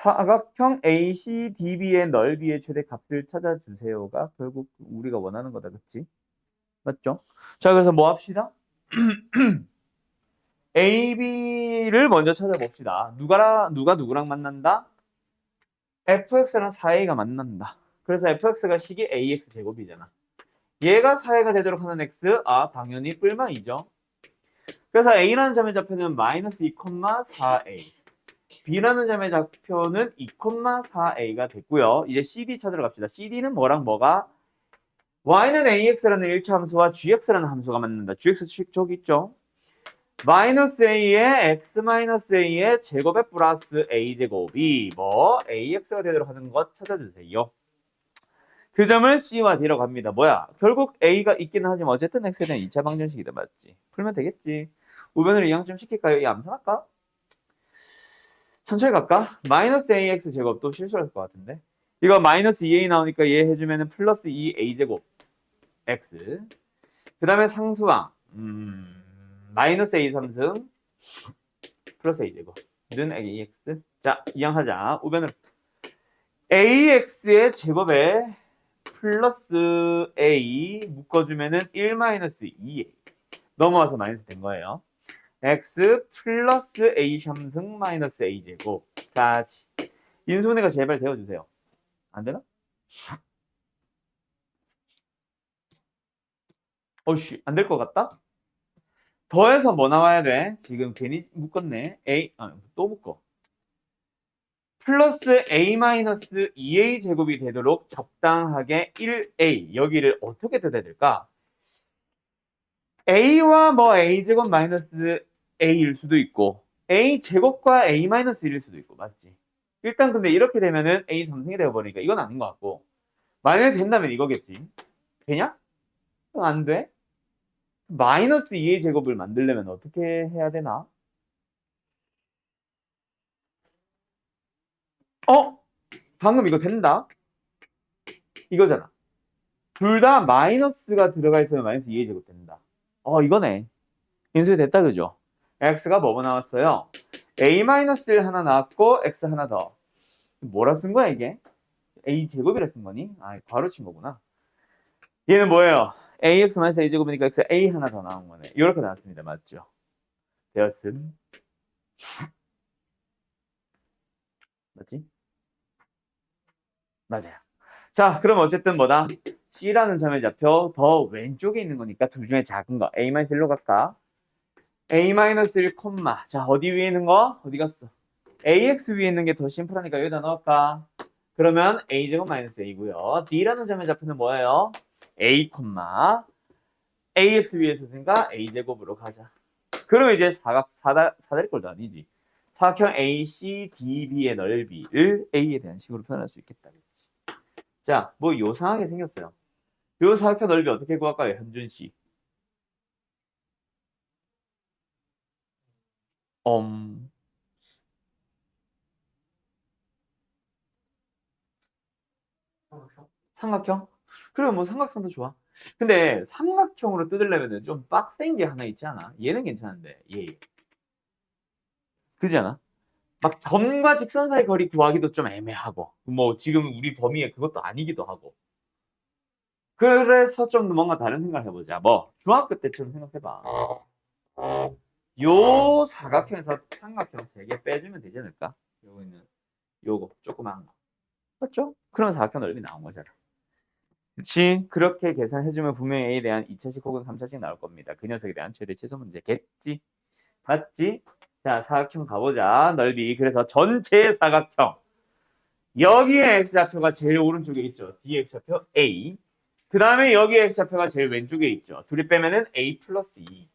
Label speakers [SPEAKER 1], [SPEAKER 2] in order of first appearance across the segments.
[SPEAKER 1] 사각형 ACDB의 넓이의 최대값을 찾아주세요가 결국 우리가 원하는 거다. 그치? 맞죠? 자, 그래서 뭐 합시다? AB를 먼저 찾아봅시다. 누가 누구랑 만난다? fx랑 4a가 만난다. 그래서 fx가 식이 ax 제곱이잖아. 얘가 4a가 되도록 하는 x, 당연히 뿔망이죠. 그래서 a라는 점의 좌표는 마이너스 2,4a, b라는 점의 좌표는 2,4a가 됐고요. 이제 cd 찾으러 갑시다. cd는 뭐랑 뭐가? y는 ax라는 1차 함수와 gx라는 함수가 만난다. gx 저기 있죠? 마이너스 a에 x 마이너스 a의 제곱에 플러스 a 제곱이 뭐 ax가 되도록 하는 것 찾아주세요. 그 점을 c와 d로 갑니다. 뭐야? 결국 a가 있기는 하지만 어쨌든 x에 대한 2차 방정식이다. 맞지? 풀면 되겠지. 우변으로 이항 좀 시킬까요? 이 암산할까? 천천히 갈까? 마이너스 ax 제곱도 실수할 것 같은데. 이거 마이너스 2a 나오니까 얘 해주면은 플러스 2a 제곱 x. 그 다음에 상수항 마이너스 a 3승 플러스 a 제곱는 ax. 자, 이항하자. 우변으로 ax의 제곱에 플러스 a 묶어주면은 1 마이너스 2a 넘어와서 마이너스 된 거예요. x 플러스 a 3승 마이너스 a 제곱까지. 인수분해가 제발 되어주세요. 안 되나? 어이씨, 안 될 것 같다? 더해서 뭐 나와야 돼? 지금 괜히 묶었네. 또 묶어. 플러스 a 마이너스 2a 제곱이 되도록 적당하게 1a. 여기를 어떻게 뜯어야 될까? a와 뭐 a 제곱 마이너스 a일 수도 있고 a 제곱과 a 마이너스 1일 수도 있고 맞지? 일단 근데 이렇게 되면은 a 3승이 되어버리니까 이건 아닌 것 같고 만약에 된다면 이거겠지. 되냐? 안 돼. 마이너스 2a 제곱을 만들려면 어떻게 해야 되나? 방금 이거 된다? 이거잖아. 둘 다 마이너스가 들어가 있으면 마이너스 2a 제곱 된다. 이거네. 인수이 됐다 그죠? x가 뭐뭐 나왔어요? a-1 하나 나왔고 x 하나 더. 뭐라 쓴 거야 이게? a 제곱이라 쓴 거니? 바로 친 거구나. 얘는 뭐예요? ax-a 제곱이니까 x a 하나 더 나온 거네. 이렇게 나왔습니다. 맞죠? 되었음. 맞지? 맞아요. 자, 그럼 어쨌든 뭐다? C라는 점의 좌표 더 왼쪽에 있는 거니까 둘 중에 작은 거 A-1로 갈까? A-1, 자, 어디 위에 있는 거? 어디 갔어? AX 위에 있는 게 더 심플하니까 여기다 넣을까? 그러면 A제곱 마이너스 A고요. D라는 점의 좌표는 뭐예요? A, AX 위에 있으니까 A제곱으로 가자. 그럼 이제 사다리꼴도 아니지. 사각형 ACDB의 넓이를 A에 대한 식으로 표현할 수 있겠다. 자, 뭐 요상하게 생겼어요. 요 사각형 넓이 어떻게 구할까요, 현준 씨? 엄, 삼각형? 그래, 뭐 삼각형도 좋아. 근데 삼각형으로 뜯으려면 좀 빡센 게 하나 있지 않아? 얘는 괜찮은데, 얘. 그지 않아? 막 점과 직선 사이 거리 구하기도 좀 애매하고, 뭐 지금 우리 범위에 그것도 아니기도 하고. 그래서 좀 뭔가 다른 생각을 해보자. 뭐 중학교 때처럼 생각해봐. 요 사각형에서 삼각형 3개 빼주면 되지 않을까? 요거는 요거 조그만 거. 맞죠? 그런 사각형 넓이 나온 거잖아. 그치? 그렇게 계산해주면 분명히 A에 대한 2차식 혹은 3차식 나올 겁니다. 그 녀석에 대한 최대 최소 문제겠지? 맞지? 자, 사각형 가보자. 넓이. 그래서 전체 사각형. 여기에 X좌표가 제일 오른쪽에 있죠. DX좌표 A. 그 다음에 여기에 X좌표가 제일 왼쪽에 있죠. 둘이 빼면은 A 플러스 2.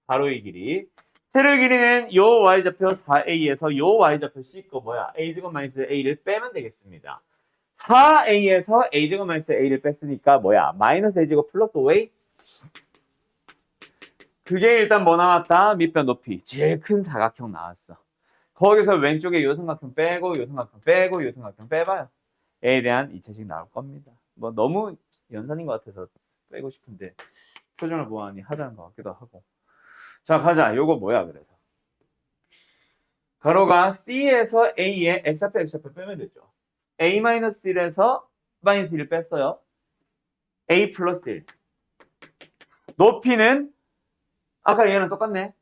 [SPEAKER 1] 가로의 길이. 세로의 길이는 요 Y좌표 4A에서 요 Y좌표 C 거 뭐야? A제곱 마이너스 A를 빼면 되겠습니다. 4A에서 A제곱 마이너스 A를 뺐으니까 뭐야? 마이너스 A제곱 플러스 5A? 그게 일단 뭐 나왔다? 밑변 높이. 제일 큰 사각형 나왔어. 거기서 왼쪽에 요 삼각형 빼고 요 삼각형 빼고 요 삼각형 빼봐요. A에 대한 2차식 나올 겁니다. 뭐 너무 연산인 것 같아서 빼고 싶은데 표정을 보아하니 하자는 것 같기도 하고. 자, 가자. 요거 뭐야 그래서. 가로가 C에서 A에 X좌표 빼면 되죠. A-1에서 마이너스 1 뺐어요. A 플러스 1. 높이는 아까 얘는 똑같네.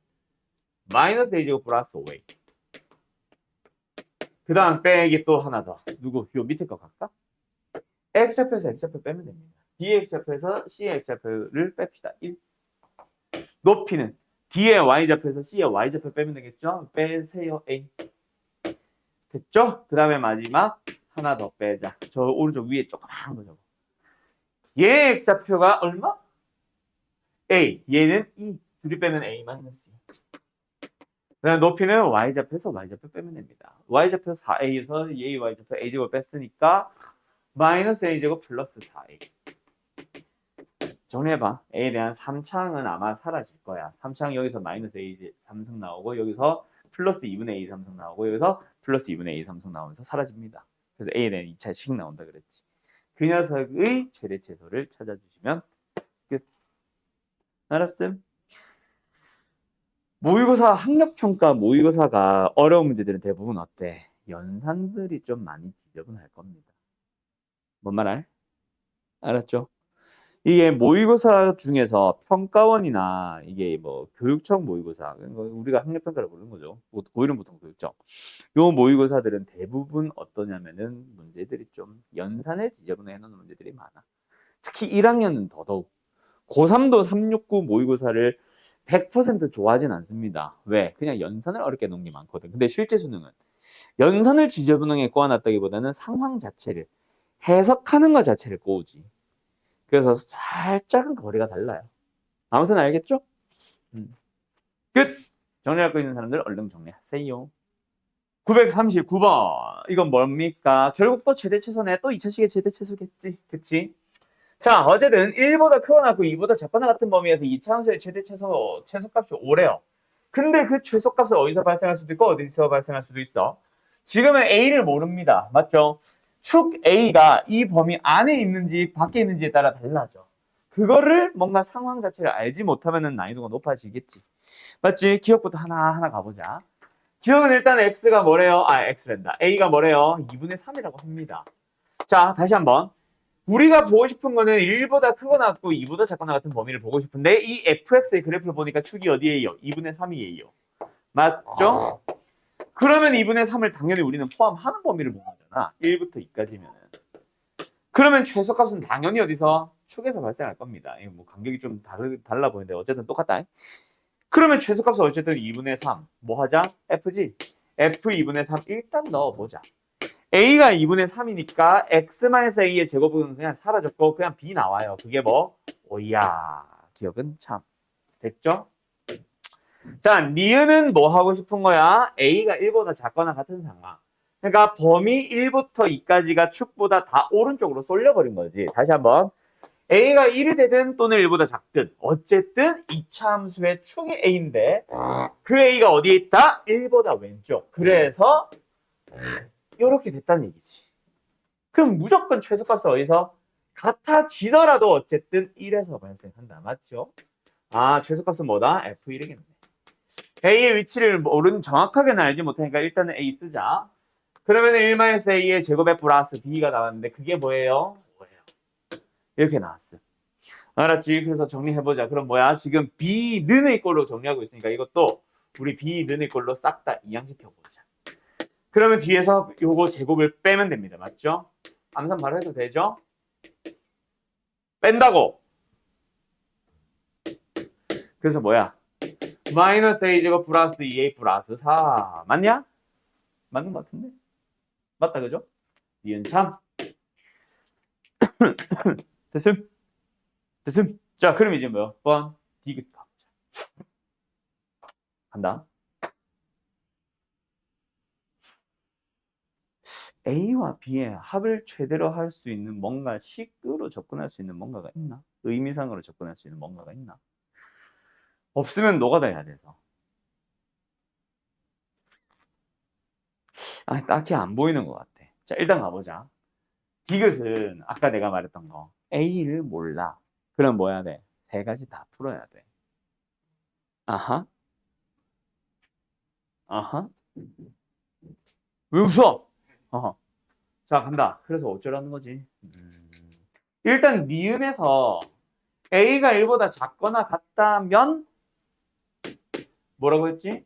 [SPEAKER 1] 마이너스 A제곱 플러스 5A. 그 다음 빼기 또 하나 더. 누구? 요 밑에 거 갈까? X좌표에서 X좌표 빼면 됩니다. Dx좌표에서 C의 X좌표를 뺍시다. 1. 높이는 D의 Y좌표에서 C의 Y좌표 빼면 되겠죠? 빼세요. A. 됐죠? 그 다음에 마지막 하나 더 빼자. 저 오른쪽 위에 조그마한 거죠. 얘의 X좌표가 얼마? A. 얘는 2. 둘이 빼면 A 마이너스 2. 그다음 높이는 Y좌표에서 Y좌표 빼면 됩니다. Y좌표 4A에서 얘의 Y좌표 A제곱 뺐으니까 마이너스 A제곱 플러스 4A. 정리해봐. A에 대한 3창은 아마 사라질 거야. 3창 여기서 마이너스 A 3승 나오고 여기서 플러스 2분의 A 3승 나오고 여기서 플러스 2분의 A 3승 나오면서 사라집니다. 그래서 A에 대한 2차씩 나온다 그랬지. 그 녀석의 최대 최소를 찾아주시면 끝. 알았음? 모의고사 학력평가 모의고사가 어려운 문제들은 대부분 어때? 연산들이 좀 많이 지저분할 겁니다. 뭔 말 알? 알았죠? 이게 모의고사 중에서 평가원이나 이게 뭐 교육청 모의고사, 우리가 학력평가를 부르는 거죠. 고1은 보통 교육청. 요 모의고사들은 대부분 어떠냐면은 문제들이 좀 연산을 지저분해 해놓는 문제들이 많아. 특히 1학년은 더더욱. 고3도 369 모의고사를 100% 좋아하진 않습니다. 왜? 그냥 연산을 어렵게 놓은 게 많거든. 근데 실제 수능은 연산을 지저분하게 꼬아놨다기보다는 상황 자체를 해석하는 것 자체를 꼬우지. 그래서 살짝은 거리가 달라요. 아무튼 알겠죠? 끝! 정리할 거 있는 사람들 얼른 정리하세요. 939번. 이건 뭡니까? 결국 또 최대 최소네. 또 2차식의 최대 최소겠지. 그치? 자, 어쨌든 1보다 크거나 같고 2보다 작거나 같은 범위에서 2차함수의 최대 최소값이 5래요. 근데 그 최소값은 어디서 발생할 수도 있고 어디서 발생할 수도 있어. 지금은 A를 모릅니다. 맞죠? 축 A가 이 범위 안에 있는지 밖에 있는지에 따라 달라져. 그거를 뭔가 상황 자체를 알지 못하면 난이도가 높아지겠지. 맞지? 기억부터 하나하나 가보자. 기억은 일단 X가 뭐래요? X랜다. A가 뭐래요? 2분의 3이라고 합니다. 자, 다시 한번. 우리가 보고 싶은 거는 1보다 크거나 같고 2보다 작거나 같은 범위를 보고 싶은데 이 fx의 그래프를 보니까 축이 어디에요? 2분의 3이에요. 맞죠? 그러면 2분의 3을 당연히 우리는 포함하는 범위를 본 거잖아. 1부터 2까지면. 그러면 최소값은 당연히 어디서? 축에서 발생할 겁니다. 이거 뭐 간격이 좀 달라 보이는데 어쨌든 똑같다. 그러면 최소값은 어쨌든 2분의 3. 뭐 하자? F지? F 2분의 3 일단 넣어보자. A가 2분의 3이니까 X-A의 제곱은 그냥 사라졌고 그냥 B 나와요. 그게 뭐? 오야. 기억은 참. 됐죠? 자, 니은은 뭐 하고 싶은 거야? A가 1보다 작거나 같은 상황. 그러니까 범위 1부터 2까지가 축보다 다 오른쪽으로 쏠려버린 거지. 다시 한번. A가 1이 되든 또는 1보다 작든 어쨌든 2차 함수의 축이 A인데 그 A가 어디에 있다? 1보다 왼쪽. 그래서 이렇게 됐다는 얘기지. 그럼 무조건 최소값은 어디서? 같아지더라도 어쨌든 1에서 발생한다. 맞죠? 최소값은 뭐다? F1이겠네. A의 위치를 정확하게는 알지 못하니까 일단은 A 쓰자. 그러면 1-A의 제곱 F 플러스 B가 나왔는데 그게 뭐예요? 이렇게 나왔어. 알았지? 그래서 정리해보자. 그럼 뭐야? 지금 B는의 꼴로 정리하고 있으니까 이것도 우리 B는의 꼴로 싹 다 이항시켜보자. 그러면 뒤에서 요거 제곱을 빼면 됩니다. 맞죠? 암산 바로 해도 되죠? 뺀다고. 그래서 뭐야? 마이너스 A제곱 플러스 2A 플러스 4. 맞냐? 맞는 것 같은데? 맞다, 그죠? 니은 참. 됐음? 됐음? 자, 그럼 이제 몇 번? 디귿 가보자. 간다. A와 B의 합을 최대로 할 수 있는 뭔가 식으로 접근할 수 있는 뭔가가 있나? 의미상으로 접근할 수 있는 뭔가가 있나? 없으면 노가다 해야 돼서. 딱히 안 보이는 것 같아. 자, 일단 가보자. 디귿은 아까 내가 말했던 거. A를 몰라. 그럼 뭐 해야 돼? 세 가지 다 풀어야 돼. 아하. 아하. 왜 웃어? 자, 간다. 그래서 어쩌라는 거지? 일단 니은에서 A가 1보다 작거나 같다면 뭐라고 했지?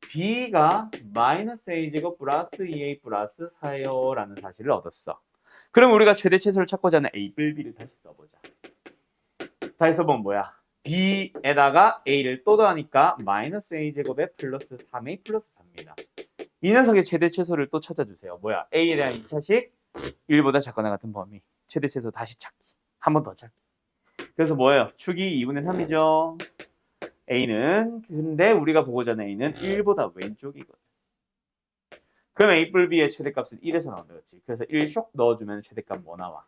[SPEAKER 1] B가 마이너스 A제곱 플러스 2A 플러스 4요라는 사실을 얻었어. 그럼 우리가 최대 최소를 찾고자 하는 A 뿔 B를 다시 써보자. 다시 써보면 뭐야? B에다가 A를 또 더하니까 마이너스 A제곱에 플러스 3A 플러스 4입니다. 이 녀석의 최대 최소를 또 찾아주세요. 뭐야? A에 대한 2차식 1보다 작거나 같은 범위. 최대 최소 다시 찾기. 한 번 더 찾기. 그래서 뭐예요? 축이 2분의 3이죠. A는 근데 우리가 보고자 하는 A는 1보다 왼쪽이거든. 그럼 A 뿔 B의 최대값은 1에서 나온다. 그렇지? 그래서 1쇽 넣어주면 최대값 뭐 나와?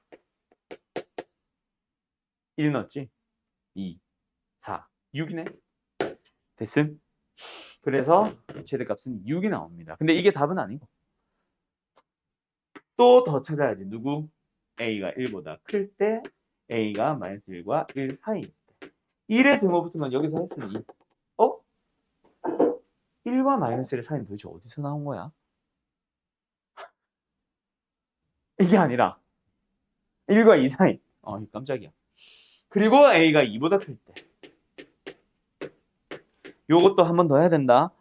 [SPEAKER 1] 1 넣었지? 2, 4, 6이네. 됐음? 그래서 최대값은 6이 나옵니다. 근데 이게 답은 아니고 또 더 찾아야지. 누구? A가 1보다 클 때 A가 마이너스 1과 1 사이일 때 1의 등호부터는 여기서 했으니 1과 마이너스 1 사이는 도대체 어디서 나온 거야? 이게 아니라 1과 2 사이. 깜짝이야. 그리고 A가 2보다 클 때. 요것도 한 번 더 해야 된다.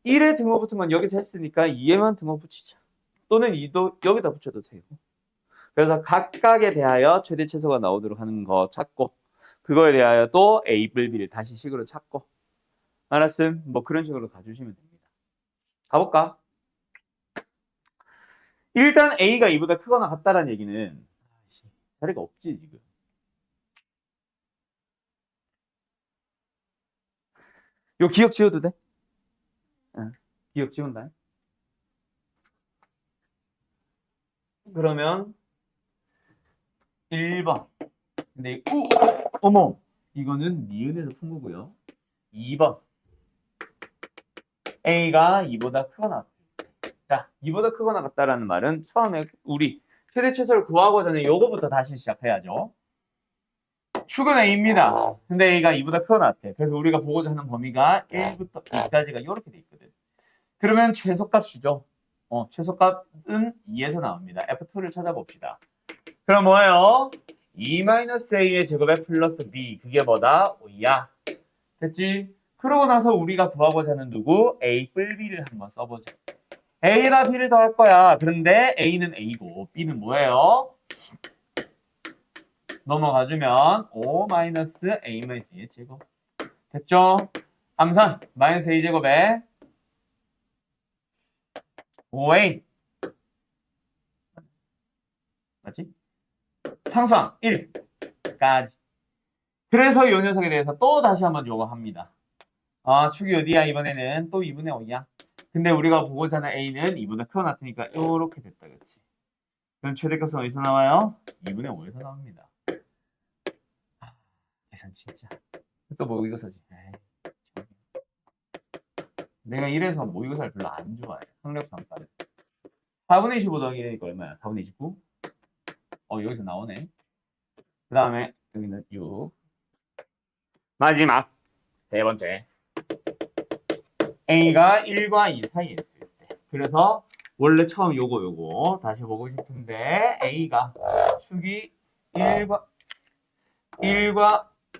[SPEAKER 1] 1의 등호 붙은 건 여기서 했으니까 2에만 등호 붙이자. 또는 2도 여기다 붙여도 되고. 그래서 각각에 대하여 최대 최소가 나오도록 하는 거 찾고 그거에 대하여 또 A 뿔 B를 다시 식으로 찾고 알았음? 뭐 그런 식으로 가주시면 됩니다. 가볼까? 일단 A가 2보다 크거나 같다라는 얘기는 자리가 없지 지금. 요 기억 지워도 돼? 응. 기억 지운다. 그러면 1번. 근데 어머 이거는 니은에서 푼 거고요. 2번. A가 2보다 크거나 같다. 자, 2보다 크거나 같다라는 말은 처음에 우리 최대 최소를 구하고자 하는 요거부터 다시 시작해야죠. 축은 A입니다. 근데 A가 2보다 크거나 같아. 그래서 우리가 보고자 하는 범위가 1부터 2까지가 이렇게 돼 있거든. 그러면 최소값이죠. 최소값은 2에서 나옵니다. F2를 찾아봅시다. 그럼 뭐예요? 2-A의 제곱에 플러스 B. 그게 뭐다? 5야. 됐지? 그러고 나서 우리가 구하고자 하는 누구? A 뿔 B를 한번 써보자. A에다 B를 더할 거야. 그런데 A는 A고 B는 뭐예요? 넘어가주면 5-A-2의 제곱. 됐죠? 암산 마이너스 A 제곱에 5A 맞지? 상수항 1까지. 그래서 이 녀석에 대해서 또 다시 한번 요거 합니다. 축이 어디야? 이번에는 또 2분의 5야. 근데 우리가 보고자 하는 A는 2보다 크거나 같으니까 이렇게 됐다. 그렇지? 그럼 최대값은 어디서 나와요? 2분의 5에서 나옵니다. 계산 진짜. 또 모의고사지. 내가 이래서 모의고사를 별로 안 좋아해. 학력평가를. 4분의 25 더하기 1이니까 얼마야? 4분의 29? 여기서 나오네. 그 다음에 여기는 6. 마지막 세 번째. A가 1과 2 사이에 있을 때. 그래서 원래 처음 요거 다시 보고 싶은데 A가 축이 1과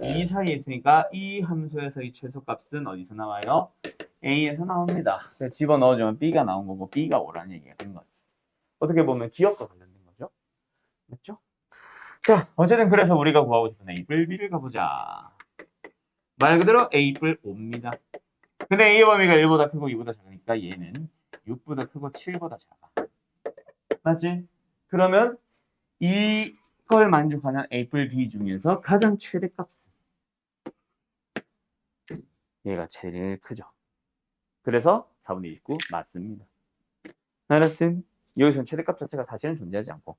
[SPEAKER 1] 2 사이에 있으니까 이 함수에서 이 최소값은 어디서 나와요? A에서 나옵니다. 집어넣어주면 B가 나온 거고 B가 오라는 얘기가 된 거지. 어떻게 보면 기억과 관련된 거죠. 맞죠? 자, 어쨌든 그래서 우리가 구하고 싶은 A 뿔 B를 가보자. 말 그대로 A 뿔 5입니다. 근데 A의 범위가 1보다 크고 2보다 작으니까 얘는 6보다 크고 7보다 작아. 맞지? 그러면 이걸 만족하는 A 뿔 B 중에서 가장 최대값은 얘가 제일 크죠. 그래서 4분의 29 맞습니다. 알았음? 여기서는 최대값 자체가 사실은 존재하지 않고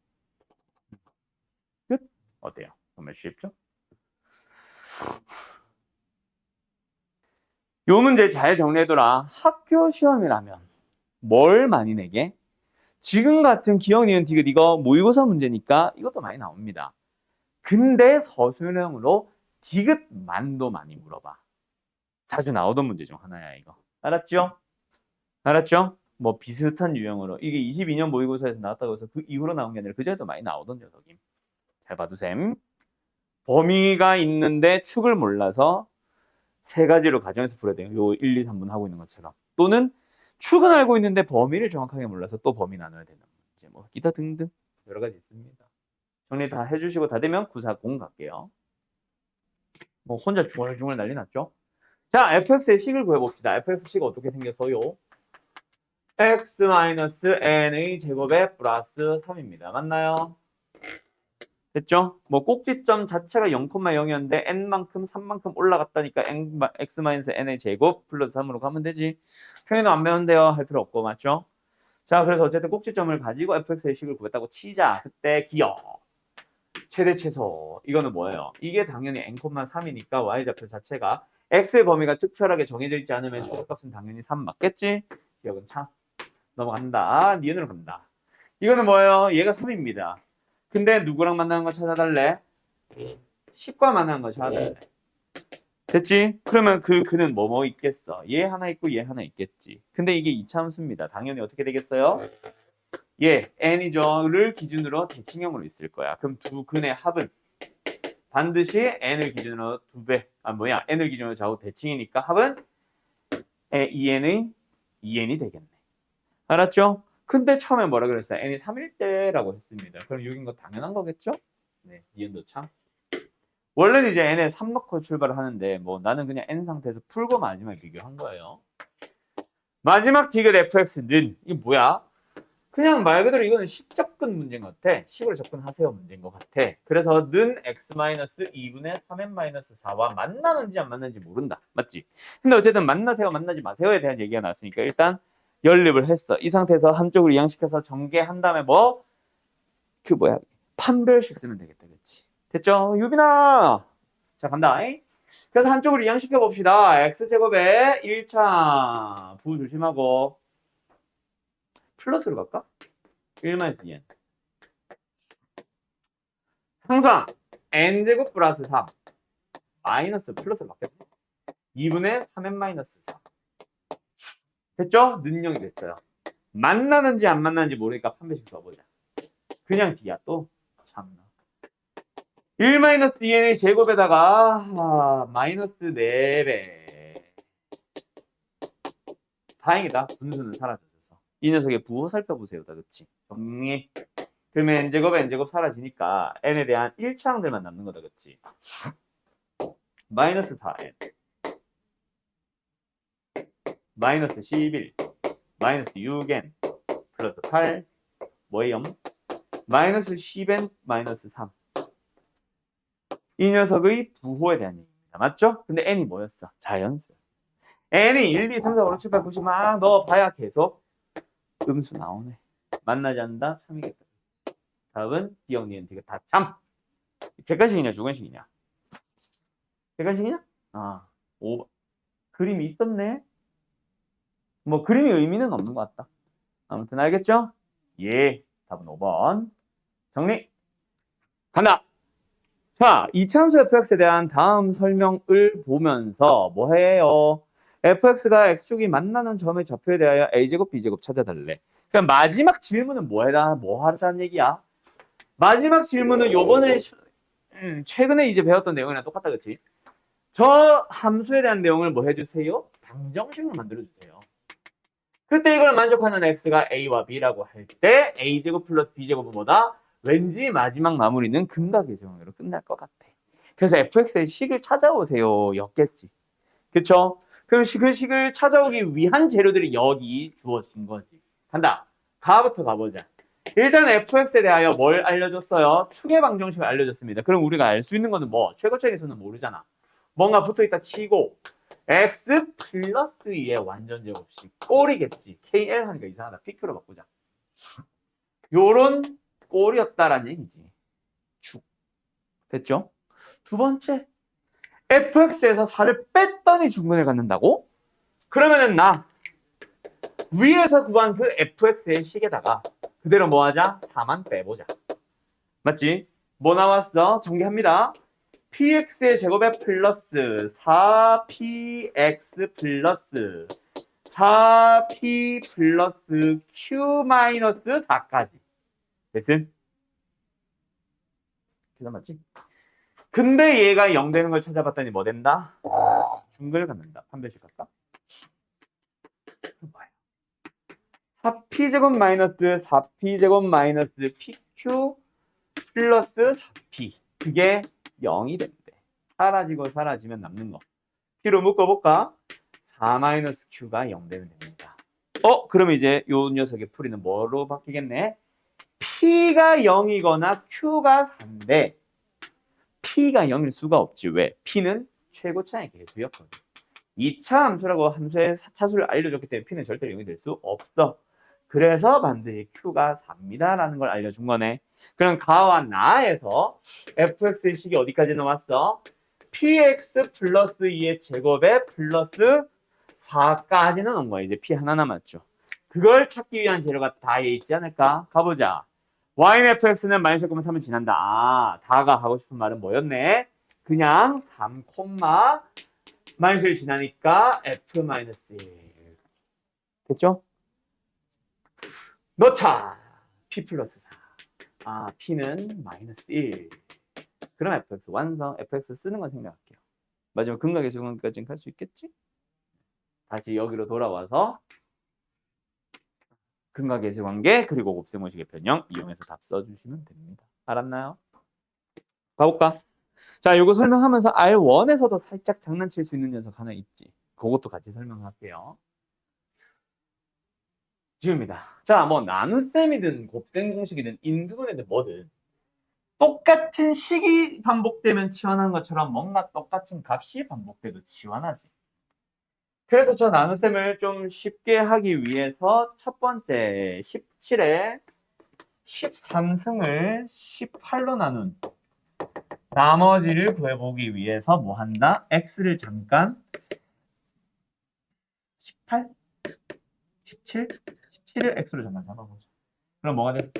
[SPEAKER 1] 끝? 어때요? 정말 쉽죠? 요 문제 잘 정리해둬라. 학교 시험이라면 뭘 많이 내게? 지금 같은 기억, 니은, 디귿 이거 모의고사 문제니까 이것도 많이 나옵니다. 근데 서술형으로 디귿만도 많이 물어봐. 자주 나오던 문제 중 하나야 이거. 알았죠? 알았죠? 뭐 비슷한 유형으로 이게 22년 모의고사에서 나왔다고 해서 그 이후로 나온 게 아니라 그 전에도 많이 나오던 녀석임. 잘 봐두셈. 범위가 있는데 축을 몰라서 세 가지로 가정해서 풀어야 돼요. 요 1, 2, 3분 하고 있는 것처럼. 또는 축은 알고 있는데 범위를 정확하게 몰라서 또 범위 나눠야 되는 문제. 뭐 기타 등등 여러 가지 있습니다. 정리 다 해주시고 다 되면 940 갈게요. 뭐 혼자 중얼중얼 난리 났죠? 자, fx의 식을 구해봅시다. fx식이 어떻게 생겼어요? x-n의 제곱에 플러스 3입니다. 맞나요? 됐죠? 뭐 꼭지점 자체가 0,0이었는데 n만큼 3만큼 올라갔다니까 x-n의 제곱 플러스 3으로 가면 되지. 평행도 안 배웠는데요. 할 필요 없고 맞죠? 자, 그래서 어쨌든 꼭지점을 가지고 fx의 식을 구했다고 치자. 그때 기억. 최대 최소. 이거는 뭐예요? 이게 당연히 n,3이니까 y좌표 자체가 x의 범위가 특별하게 정해져 있지 않으면 최고값은 당연히 3 맞겠지? 기억은 참. 넘어간다. 니은으로 간다. 이거는 뭐예요? 얘가 3입니다. 근데 누구랑 만나는 거 찾아달래? 10과 만나는 거 찾아달래. 됐지? 그러면 그는 뭐 있겠어? 얘 하나 있고 얘 하나 있겠지. 근데 이게 이차함수입니다. 당연히 어떻게 되겠어요? 얘 n이죠를 기준으로 대칭형으로 있을 거야. 그럼 두 근의 합은 반드시 n을 기준으로 n을 기준으로 좌우 대칭이니까 합은 2n이 되겠네. 알았죠? 근데 처음에 뭐라 그랬어요? n이 3일 때라고 했습니다. 그럼 6인 거 당연한 거겠죠? 네, 이은도 참. 원래는 이제 n에 3 넣고 출발을 하는데 뭐 나는 그냥 n 상태에서 풀고 마지막에 비교한 거예요. 마지막 디귿 fx는 이게 뭐야? 그냥 말 그대로 이거는 식 접근 문제인 것 같아. 식으로 접근하세요 문제인 것 같아. 그래서 는 x-2분의 3n-4와 만나는지 안 만나는지 모른다. 맞지? 근데 어쨌든 만나세요 만나지 마세요에 대한 얘기가 나왔으니까 일단 연립을 했어. 이 상태에서 한쪽을 이항시켜서 전개한 다음에 판별식 쓰면 되겠다. 그렇지? 됐죠? 유빈아! 자, 간다. 그래서 한쪽을 이항시켜 봅시다. x제곱에 1차 부 조심하고 플러스로 갈까? 1-2n. 항상 n제곱 플러스 3 마이너스 플러스로 바뀌었네. 2분의 3n-4. 됐죠? 능력이 됐어요. 만나는지 안 만나는지 모르니까 판별식 써보자. 그냥 D야 또. 참나. 1-2n의 제곱에다가 마이너스 4배. 다행이다. 분수는 사라져서. 이 녀석의 부호 살펴보세요. 다 그치? 정리. 그러면 n제곱 사라지니까 n에 대한 1차항들만 남는 거다. 그치? 마이너스 4n. 마이너스 11. 마이너스 6n. 플러스 8. 뭐예요? 마이너스 10n 마이너스 3. 이 녀석의 부호에 대한 얘기입니다. 맞죠? 근데 n이 뭐였어? 자연수. n이 1, 2, 3, 4, 5, 6, 7, 8, 9, 10 막 넣어봐야 계속 음수 나오네. 만나지 않는다? 참이겠다. 답은 B형, 니은, D가 다 참. 객관식이냐 주관식이냐? 객관식이냐? 아, 5번. 그림이 있었네. 뭐 그림이 의미는 없는 것 같다. 아무튼 알겠죠? 예, 답은 5번. 정리. 간다. 자, 이차함수 fx에 대한 다음 설명을 보면서 뭐 해요? fx가 x축이 만나는 점의 좌표에 대하여 a제곱 b제곱 찾아달래. 그럼 마지막 질문은 뭐 하자는 얘기야? 마지막 질문은 요번에 최근에 이제 배웠던 내용이랑 똑같다 그치? 저 함수에 대한 내용을 뭐 해주세요? 방정식으로 만들어주세요. 그때 이걸 만족하는 x가 a와 b라고 할 때 a제곱 플러스 b제곱은 뭐다? 왠지 마지막 마무리는 근각의 제곱으로 끝날 것 같아. 그래서 fx의 식을 찾아오세요 였겠지. 그쵸? 그럼 그 식을 찾아오기 위한 재료들이 여기 주어진 거지. 간다. 가부터 가보자. 일단 fx에 대하여 뭘 알려줬어요? 축의 방정식을 알려줬습니다. 그럼 우리가 알 수 있는 거는 뭐? 최고점에서는 모르잖아. 뭔가 붙어있다 치고 x 플러스 2의 완전 제곱식 꼴이겠지. KL 하니까 이상하다. PQ로 바꾸자. 요런 꼴이었다라는 얘기지. 축. 됐죠? 두 번째. fx에서 4를 뺐더니 중근을 갖는다고? 그러면은 나 위에서 구한 그 fx의 식에다가 그대로 뭐 하자? 4만 빼보자. 맞지? 뭐 나왔어? 정리합니다. px의 제곱에 플러스 4px 플러스 4p 플러스 q 마이너스 4까지. 됐음? 계산 맞지? 근데 얘가 0 되는 걸 찾아봤더니 뭐 된다? 중근을 갖는다. 판별식 같다. 4p제곱 마이너스 4p제곱 마이너스 pq 플러스 4p. 그게 0이 된대. 사라지고 사라지면 남는 거. p로 묶어볼까? 4 마이너스 q가 0 되면 됩니다. 그럼 이제 요 녀석의 풀이는 뭐로 바뀌겠네? p가 0이거나 q가 4인데 p가 0일 수가 없지. 왜? p는 최고차의 개수였거든. 2차 함수라고 함수의 차수를 알려줬기 때문에 p는 절대 0이 될 수 없어. 그래서 반드시 q가 4입니다 라는 걸 알려준 거네. 그럼 가와 나에서 fx의 식이 어디까지 나왔어? px 플러스 2의 제곱에 플러스 4까지는 온 거야. 이제 p 하나 남았죠. 그걸 찾기 위한 재료가 다에 있지 않을까? 가보자. yfx는 마이너스 3은 지난다. 다가 하고 싶은 말은 뭐였네? 그냥 3, 마이너스를 지나니까 f 마이너스 1. 됐죠? 넣자. p 플러스 4. p는 마이너스 1. 그럼 fx 완성. fx 쓰는 건 생략할게요. 마지막 근각의 수관까지는 갈 수 있겠지? 다시 여기로 돌아와서 근각계수 관계 그리고 곱셈공식의 변형 이용해서 답 써주시면 됩니다. 알았나요? 가볼까? 자, 이거 설명하면서 R1에서도 살짝 장난칠 수 있는 녀석 하나 있지. 그것도 같이 설명할게요. 지웁니다. 자, 뭐 나눗셈이든 곱셈공식이든 인수분해든 뭐든 똑같은 식이 반복되면 치환한 것처럼 뭔가 똑같은 값이 반복돼도 치환하지. 그래서 저 나눗셈을 좀 쉽게 하기 위해서 첫 번째 17에 13승을 18로 나눈 나머지를 구해보기 위해서 뭐 한다? x를 잠깐 18? 17? 17을 x로 잠깐 잡아보자. 그럼 뭐가 됐어?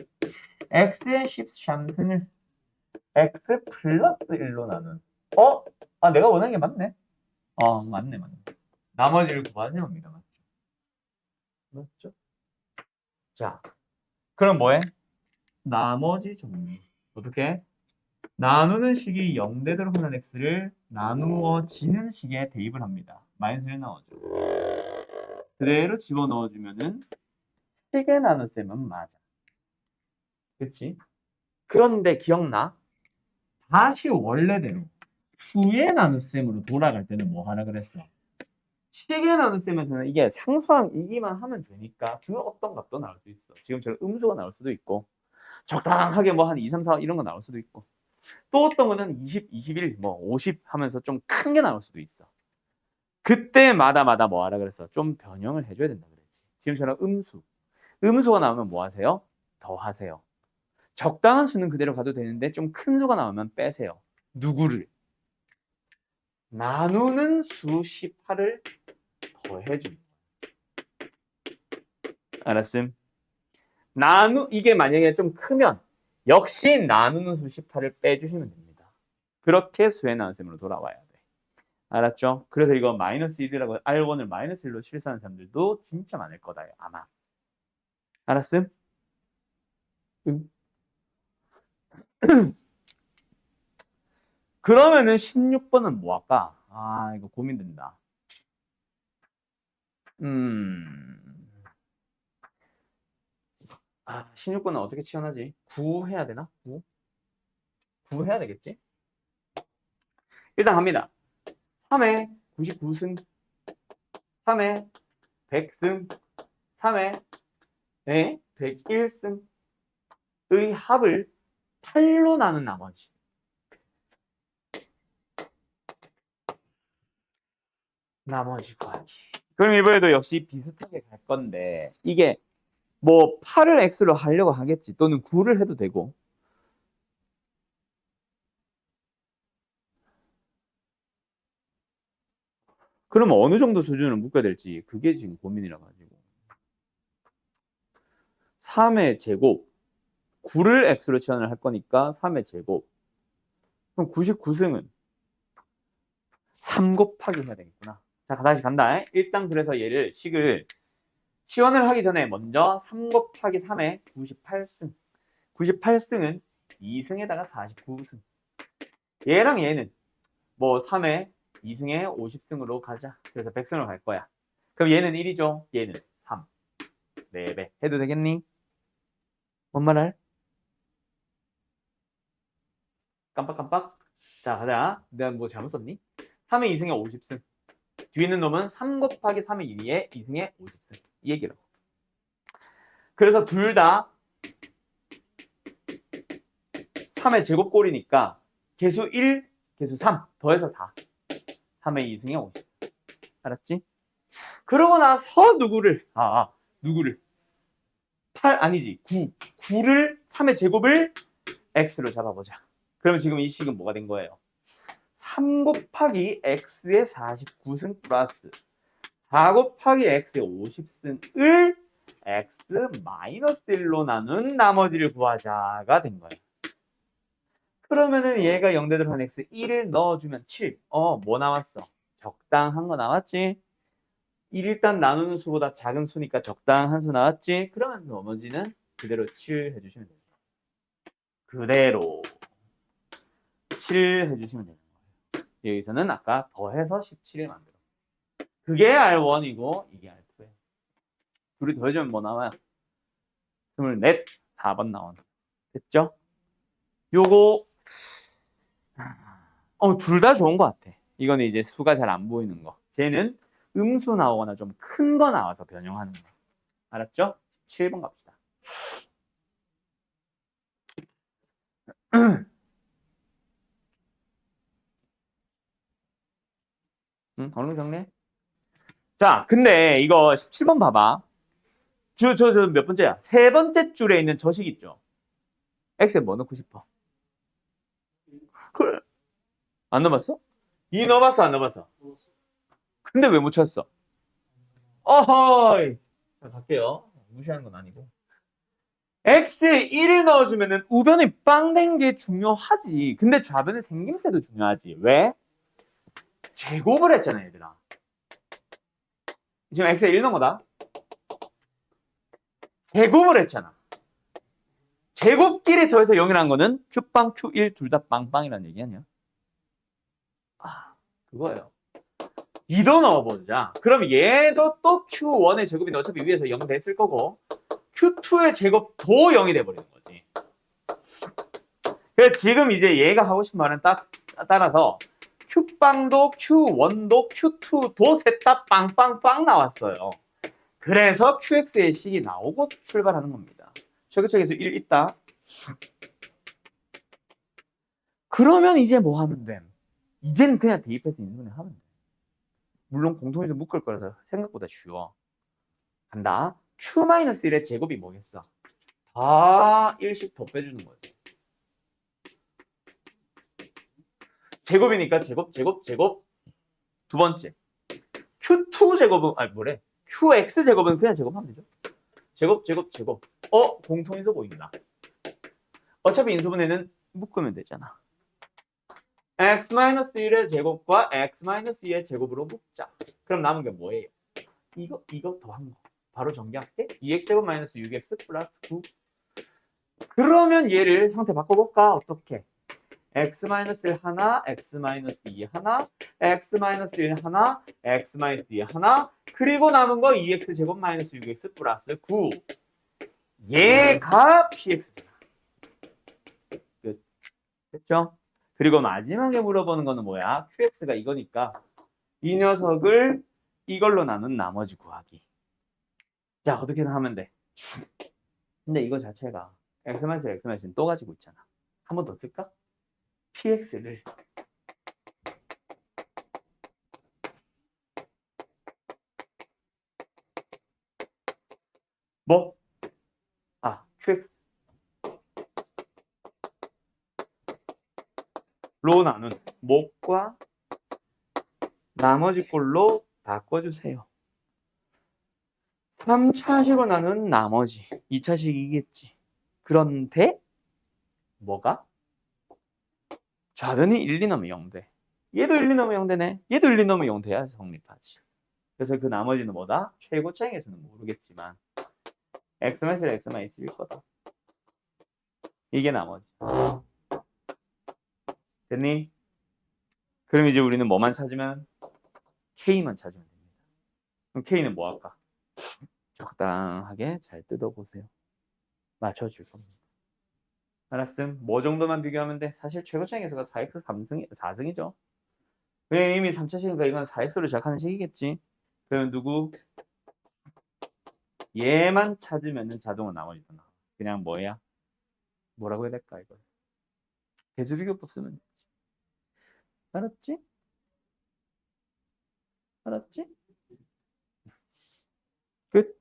[SPEAKER 1] x의 13승을 x 플러스 1로 나눈 내가 원하는 게 맞네. 맞네. 나머지를 구하세요입니다. 맞죠? 자, 그럼 뭐해? 나머지 정리. 어떻게? 나누는 식이 0되도록 하는 x를 나누어지는 식에 대입을 합니다. 마이너스를 나오죠. 그대로 집어넣어주면은 식의 나눗셈은 맞아. 그치? 그런데 기억나? 다시 원래대로 수의 나눗셈으로 돌아갈 때는 뭐 하라 그랬어? 식의 나눗셈에서는 이게 상수항이기만 하면 되니까 그 어떤 값도 나올 수 있어. 지금처럼 음수가 나올 수도 있고 적당하게 뭐 한 2, 3, 4 이런 거 나올 수도 있고 또 어떤 거는 20, 21, 뭐 50 하면서 좀 큰 게 나올 수도 있어. 그때마다 뭐 하라 그랬어? 좀 변형을 해줘야 된다 그랬지. 지금처럼 음수가 나오면 뭐 하세요? 더 하세요. 적당한 수는 그대로 가도 되는데 좀 큰 수가 나오면 빼세요. 누구를? 나누는 수 18을 더해줍니다. 알았음? 이게 만약에 좀 크면 역시 나누는 수 18을 빼주시면 됩니다. 그렇게 수의 나눗셈으로 돌아와야 돼. 알았죠? 그래서 이거 마이너스 1이라고 R1을 마이너스 1로 실수하는 사람들도 진짜 많을 거다. 아마. 알았음? 응. 그러면은 16번은 뭐 할까? 이거 고민된다. 16번은 어떻게 치환하지? 9 해야 되나? 9 해야 되겠지? 일단 갑니다. 3회 99승, 3회 100승, 3회 101승의 합을 8로 나눈 나머지. 구하기. 그럼 이번에도 역시 비슷하게 갈 건데 이게 뭐 8을 x로 하려고 하겠지. 또는 9를 해도 되고. 그럼 어느 정도 수준을 묶어야 될지 그게 지금 고민이라 가지고. 3의 제곱 9를 x로 치환을 할 거니까 3의 제곱. 그럼 99승은 3 곱하기 해야 되겠구나. 자, 다시 간다. 일단 그래서 얘를 식을 시원을 하기 전에 먼저 3 곱하기 3에 98승. 98승은 2승에다가 49승. 얘랑 얘는 뭐 3에 2승에 50승으로 가자. 그래서 100승으로 갈 거야. 그럼 얘는 1이죠. 얘는 3. 4배. 해도 되겠니? 뭔 말할? 깜빡깜빡. 자, 가자. 내가 뭐 잘못 썼니? 3의 2승에 50승. 뒤에 있는 놈은 3 곱하기 3의 2에 2승에 50승. 이 얘기라고. 그래서 둘 다 3의 제곱꼴이니까 개수 1, 개수 3 더해서 4. 3의 2승에 50. 알았지? 그러고 나서 누구를 8 아니지 9. 9를 3의 제곱을 x로 잡아보자. 그럼 지금 이 식은 뭐가 된 거예요? 3 곱하기 x의 49승 플러스 4 곱하기 x의 50승을 x 마이너스 1로 나눈 나머지를 구하자가 된 거예요. 그러면은 얘가 0대로 한 x 1을 넣어주면 7. 뭐 나왔어? 적당한 거 나왔지? 1 일단 나누는 수보다 작은 수니까 적당한 수 나왔지? 그러면 나머지는 그대로 7 해주시면 됩니다. 그대로 7 해주시면 됩니다. 여기서는 아까 더해서 17을 만들어. 그게 R1이고 이게 R2예요. 둘이 더해주면 뭐 나와요? 24, 4번 나오는. 됐죠? 요거 둘 다 좋은 것 같아. 이거는 이제 수가 잘 안 보이는 거. 쟤는 음수 나오거나 좀 큰 거 나와서 변형하는 거. 알았죠? 7번 갑시다. 어느 정리? 자, 근데 이거 17번 봐봐. 저 몇 번째야? 세 번째 줄에 있는 저식 있죠? x에 뭐 넣고 싶어? 그래. 안 넣어봤어? 2 넣어봤어, 안 넣어봤어? 근데 왜 못 찾았어? 어허이. 자, 갈게요. 무시하는 건 아니고. x에 1을 넣어주면은 우변이 빵 된 게 중요하지. 근데 좌변의 생김새도 중요하지. 왜? 제곱을 했잖아, 얘들아. 지금 x에 1 넣은 거다. 제곱을 했잖아. 제곱끼리 더해서 0이라는 거는 Q빵, Q1 둘 다 빵빵이라는 얘기 아니야? 그거예요. 2도 넣어보자. 그럼 얘도 또 Q1의 제곱인데 어차피 위에서 0 됐을 거고 Q2의 제곱도 0이 돼버리는 거지. 그래서 지금 이제 얘가 하고 싶은 말은 따라서 Q빵도 Q1도 Q2도 셋 다 빵빵빵 나왔어요. 그래서 QX의 식이 나오고 출발하는 겁니다. 최고책에서 1 있다. 그러면 이제 뭐 하면 돼? 이제는 그냥 대입해서 인수분해 하면 돼. 물론 공통에서 묶을 거라서 생각보다 쉬워. 간다. Q-1의 제곱이 뭐겠어? 다 1씩 더 빼주는 거지. 제곱이니까 제곱. 두 번째. Q2 제곱은, 뭐래? QX 제곱은 그냥 제곱하면 되죠. 제곱. 공통인수 보인다. 어차피 인수분해는 묶으면 되잖아. x-1의 제곱과 x-2의 제곱으로 묶자. 그럼 남은 게 뭐예요? 이거 더한 거. 바로 정리할게. 2x제곱 마이너스 6x 플러스 9. 그러면 얘를 형태 바꿔볼까? 어떻게? x-1 하나, x-2 하나, x-1 하나, x-2 하나, 그리고 남은 거 2x제곱 마이너스 6x 플러스 9. 얘가 px잖아. 끝. 됐죠? 그리고 마지막에 물어보는 거는 뭐야? qx가 이거니까 이 녀석을 이걸로 나눈 나머지 구하기. 자, 어떻게든 하면 돼. 근데 이거 자체가 x-x는 또 가지고 있잖아. 한 번 더 쓸까? px를 뭐? qx 로 나눈 목과 나머지 꼴로 바꿔주세요. 3차식으로 나눈 나머지 2차식이겠지. 그런데 뭐가? 좌변이 1, 2 넣으면 0돼. 얘도 1, 2 넣으면 0 되네. 얘도 1, 2 넣으면 0 돼야 성립하지. 그래서 그 나머지는 뭐다? 최고차에서는 모르겠지만 x-x일 거다. 이게 나머지. 됐니? 그럼 이제 우리는 뭐만 찾으면? K만 찾으면 됩니다. 그럼 K는 뭐 할까? 적당하게 잘 뜯어보세요. 맞춰줄 겁니다. 알았음? 뭐 정도만 비교하면 돼? 사실 최고차에서가 4x 4승이죠. 왜 이미 3차식이니까 이건 4x로 시작하는 식이겠지. 그럼 누구? 얘만 찾으면 자동으로 나머지도 나와. 그냥 뭐야? 뭐라고 해야 될까 이걸? 대수비교법 쓰면 되지. 알았지? 알았지? 끝.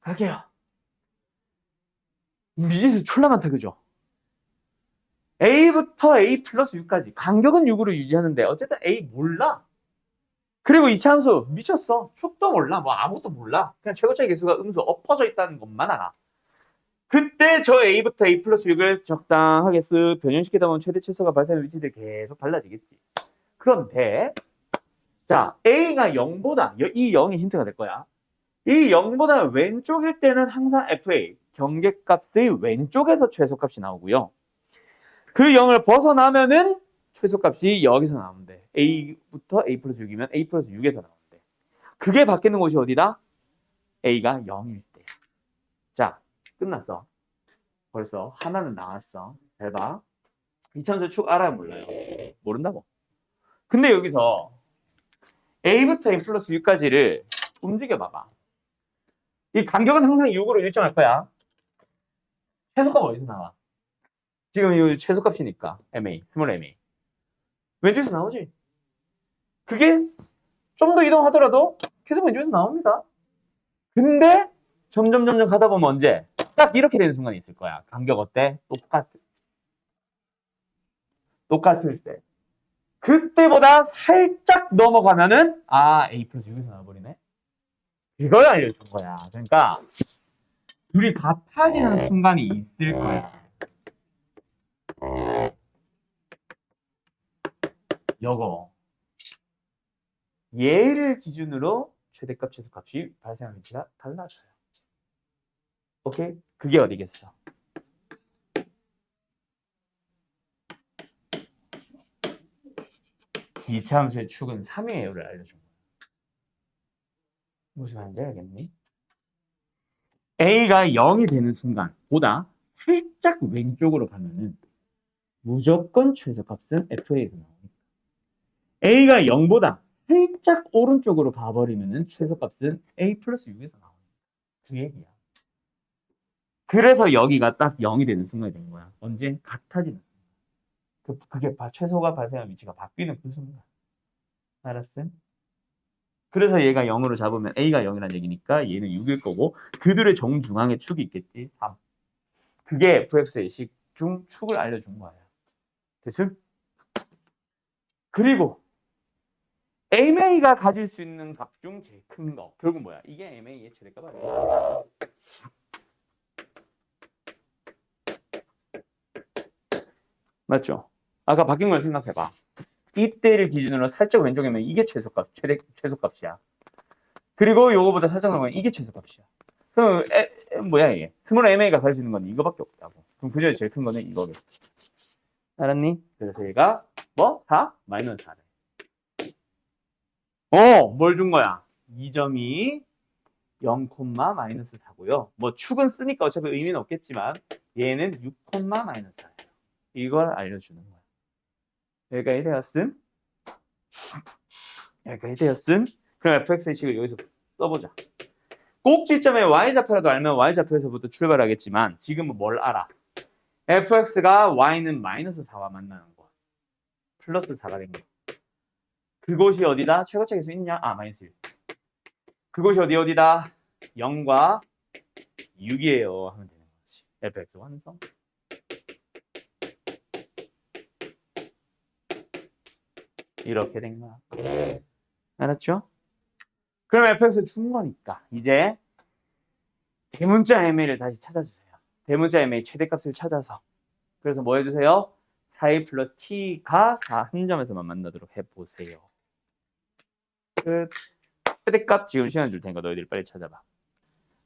[SPEAKER 1] 갈게요. 미지수 졸라 많다 그죠? A부터 A 플러스 6까지 간격은 6으로 유지하는데 어쨌든 A 몰라. 그리고 이차 함수 미쳤어. 축도 몰라. 뭐 아무것도 몰라. 그냥 최고차의 개수가 음수 엎어져 있다는 것만 알아. 그때 저 A부터 A 플러스 6을 적당하게 변형시키다 보면 최대 최소가 발생하는 위치들이 계속 달라지겠지. 그런데 자 A가 0보다 이 0이 힌트가 될 거야. 이 0보다 왼쪽일 때는 항상 FA 경계값의 왼쪽에서 최소값이 나오고요. 그 0을 벗어나면은 최소값이 여기서 나오면 돼. A부터 A 플러스 6이면 A 플러스 6에서 나오면 돼. 그게 바뀌는 곳이 어디다? A가 0일 때. 자, 끝났어. 벌써 하나는 나왔어. 잘 봐. 이차함수 축 알아요? 몰라요? 모른다고. 근데 여기서 A부터 A 플러스 6까지를 움직여봐봐. 이 간격은 항상 6으로 일정할 거야. 최소값 어디서 나와? 지금 이 최소값이니까 MA, 스몰 MA. 왼쪽에서 나오지? 그게 좀 더 이동하더라도 계속 왼쪽에서 나옵니다. 근데 점점 가다 보면 언제? 딱 이렇게 되는 순간이 있을 거야. 간격 어때? 똑같을 때. 그때보다 살짝 넘어가면은 A 플러스 6에서 나와버리네. 이걸 알려준 거야. 그러니까 둘이 같아지는 순간이 있을 거야. 요거. 얘를 기준으로 최대값, 최소값이 발생하는 위치가 달라져요. 오케이? 그게 어디겠어? 이차함수의 축은 3이에요를 알려준 거야. 무슨 말인지 알겠니? A가 0이 되는 순간보다 살짝 왼쪽으로 가면은 무조건 최소값은 FA에서 나오니까. A가 0보다 살짝 오른쪽으로 가버리면은 최소값은 A 플러스 6에서 나오니까. 그 얘기야. 그래서 여기가 딱 0이 되는 순간이 된 거야. 언제? 같아지는 순간. 그게 최소가 발생한 위치가 바뀌는 그 순간. 알았어? 그래서 얘가 0으로 잡으면 A가 0이라는 얘기니까 얘는 6일 거고 그들의 정중앙에 축이 있겠지. 3. 그게 fx의 식 중 축을 알려준 거예요. 됐음? 그리고 MA가 가질 수 있는 값 중 제일 큰 거. 결국 뭐야? 이게 MA의 최대값 아니야. 맞죠? 아까 바뀐 걸 생각해봐. 이때를 기준으로 살짝 왼쪽이면 이게 최소값, 최소값이야. 그리고 요거보다 살짝 나가면 이게 최소값이야. 그럼 뭐야 이게? 스몰 MA가 가질 수 있는 건 이거밖에 없다고. 그럼 그 중에 제일 큰 거는 이거겠지. 알았니? 그래서 얘가 뭐? 4? 마이너스 4래. 뭘 준 거야? 2점이 0, 마이너스 4고요. 뭐 축은 쓰니까 어차피 의미는 없겠지만 얘는 6, 마이너스 4예요. 이걸 알려주는 거야. 여기까지 되었음? 여기까지 되었음? 그럼 fx의 식을 여기서 써보자. 꼭지점의 y좌표라도 알면 y좌표에서부터 출발하겠지만 지금은 뭘 알아? fx가 y는 마이너스 4와 만나는 거. 플러스 4가 된 거. 그곳이 어디다? 최고차 계수 있냐? 마이너스 1. 그곳이 어디다? 0과 6이에요. 하면 되는 거지. fx 완성. 이렇게 된 거야. 알았죠? 그럼 fx를 준 거니까 이제 대문자 MA를 다시 찾아주세요. 대문자 MA 최대값을 찾아서 그래서 뭐 해주세요? 4a 플러스 t가 한 점에서만 만나도록 해보세요. 끝. 최대값 지금 시간 줄 테니까 너희들이 빨리 찾아봐.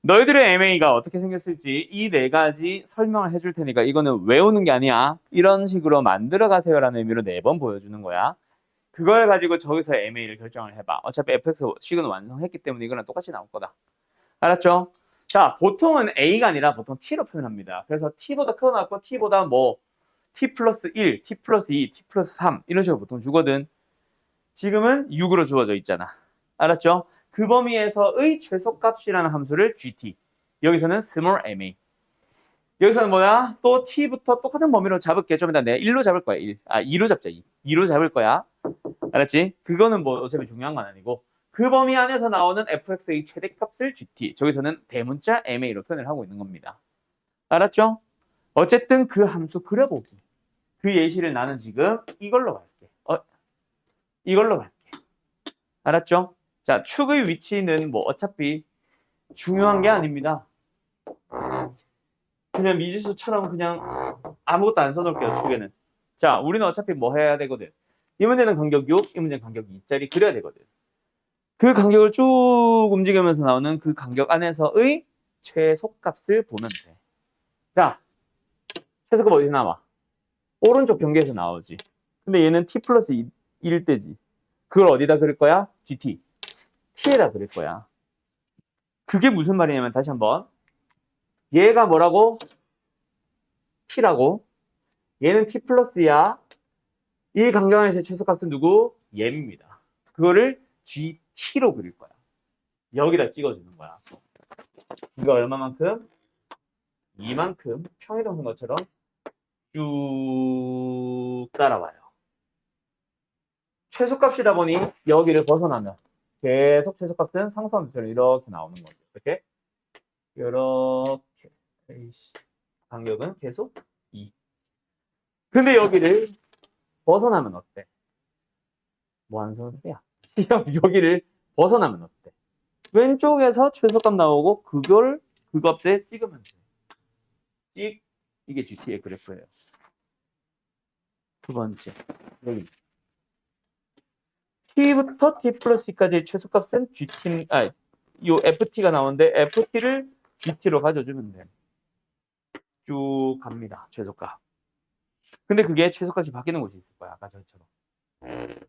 [SPEAKER 1] 너희들의 MA가 어떻게 생겼을지 이 네 가지 설명을 해줄 테니까 이거는 외우는 게 아니야. 이런 식으로 만들어 가세요라는 의미로 4번 보여주는 거야. 그걸 가지고 저기서 MA를 결정을 해봐. 어차피 fx 식은 완성했기 때문에 이거랑 똑같이 나올 거다. 알았죠? 자, 보통은 A가 아니라 보통 T로 표현합니다. 그래서 T보다 크거 나왔고 T보다 뭐 T 플러스 1, T 플러스 2, T 플러스 3 이런 식으로 보통 주거든. 지금은 6으로 주어져 있잖아. 알았죠? 그 범위에서의 최소값이라는 함수를 GT. 여기서는 small ma. 여기서는 뭐야? 또 t부터 똑같은 범위로 잡을게. 좀 이따 내가 1로 잡을 거야. 1. 2로 잡자. 2. 2로 잡을 거야. 알았지? 그거는 뭐 어차피 중요한 건 아니고 그 범위 안에서 나오는 fx의 최대값을 gt. 저기서는 대문자 ma로 표현을 하고 있는 겁니다. 알았죠? 어쨌든 그 함수 그려보기. 그 예시를 나는 지금 이걸로 갈게. 이걸로 갈게. 알았죠? 자, 축의 위치는 뭐 어차피 중요한 게 아닙니다. 그냥 미지수처럼 그냥 아무것도 안 써놓을게요, 축에는. 자, 우리는 어차피 뭐 해야 되거든. 이 문제는 간격 6, 이 문제는 간격 2짜리 그려야 되거든. 그 간격을 쭉 움직이면서 나오는 그 간격 안에서의 최소값을 보면 돼. 자, 최소값 어디서 나와? 오른쪽 경계에서 나오지. 근데 얘는 t 플러스 1일 때지. 그걸 어디다 그릴 거야? gt. t에다 그릴 거야. 그게 무슨 말이냐면 다시 한번. 얘가 뭐라고? t라고. 얘는 t 플러스야. 이 간격 안에서의 최소값은 누구? 얘입니다. 그거를 GT로 그릴 거야. 여기다 찍어주는 거야. 이거 얼마만큼? 이만큼 평이동한 것처럼 쭉 따라와요. 최소값이다 보니 여기를 벗어나면 계속 최소값은 상수함수처럼 이렇게 나오는 거죠. 이렇게 이렇게 간격은 계속 2. 근데 여기를 벗어나면 어때? 뭐 하는 소리야? 여기를 벗어나면 어때? 왼쪽에서 최소값 나오고 그걸 그 값에 찍으면 돼. 찍 이게 GT의 그래프예요. 두 번째 여기 t부터 t 플러스 2까지의 최소값은 GT 요 FT가 나오는데 FT를 GT로 가져주면 돼. 쭉 갑니다. 최소값. 근데 그게 최소값이 바뀌는 곳이 있을 거야. 아까 저처럼.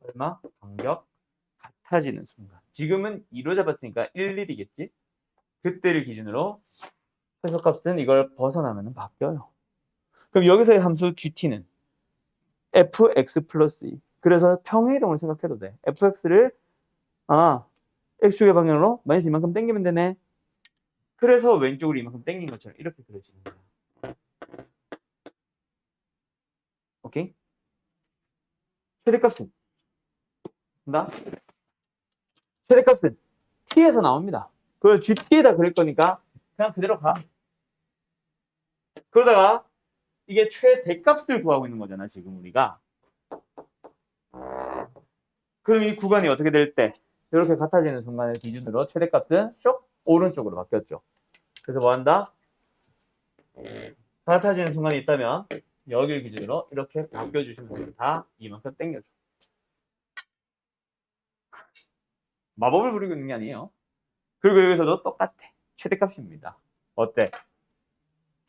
[SPEAKER 1] 얼마? 간격 같아지는 순간. 지금은 2로 잡았으니까 1, 1이겠지? 그때를 기준으로 최소값은 이걸 벗어나면 바뀌어요. 그럼 여기서의 함수 GT는 fx 플러스 2. 그래서 평행이동을 생각해도 돼. fx를 x축의 방향으로 마이너스 이만큼 당기면 되네. 그래서 왼쪽으로 이만큼 당긴 것처럼 이렇게 그려지는 거야. 오케이? 최대값은 나 최대값은 t에서 나옵니다. 그걸 gt에다 그릴 거니까 그냥 그대로 가. 그러다가 이게 최대값을 구하고 있는 거잖아 지금 우리가. 그럼 이 구간이 어떻게 될 때 이렇게 같아지는 순간을 기준으로 최대값은 쭉 오른쪽으로 바뀌었죠. 그래서 뭐 한다? 같아지는 순간이 있다면 여기를 기준으로 이렇게 바뀌어주시면 됩니다. 이만큼 당겨줘. 마법을 부리고 있는 게 아니에요. 그리고 여기서도 똑같아. 최대값입니다. 어때?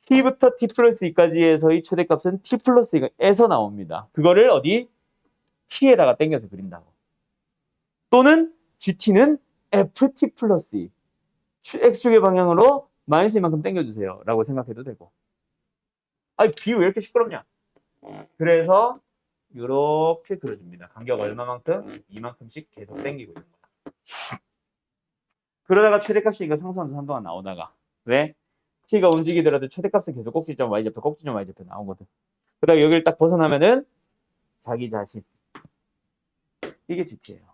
[SPEAKER 1] t부터 t 플러스 2까지에서의 최대값은 t 플러스 2에서 나옵니다. 그거를 어디? t에다가 당겨서 그린다고. 또는 gt는 ft 플러스 2. x축의 방향으로 마이너스 이만큼 당겨주세요. 라고 생각해도 되고. 아니, 비 왜 이렇게 시끄럽냐? 그래서 이렇게 그려줍니다. 간격 얼마만큼? 이만큼씩 계속 당기고 있는 거야. 그러다가 최대값이 이거 상수하면서 한동안 나오다가 왜? t가 움직이더라도 최대값은 계속 꼭지점 y좌표 꼭지점 y좌표 나오거든. 그러다가 여기를 딱 벗어나면은 자기 자신. 이게 GT예요.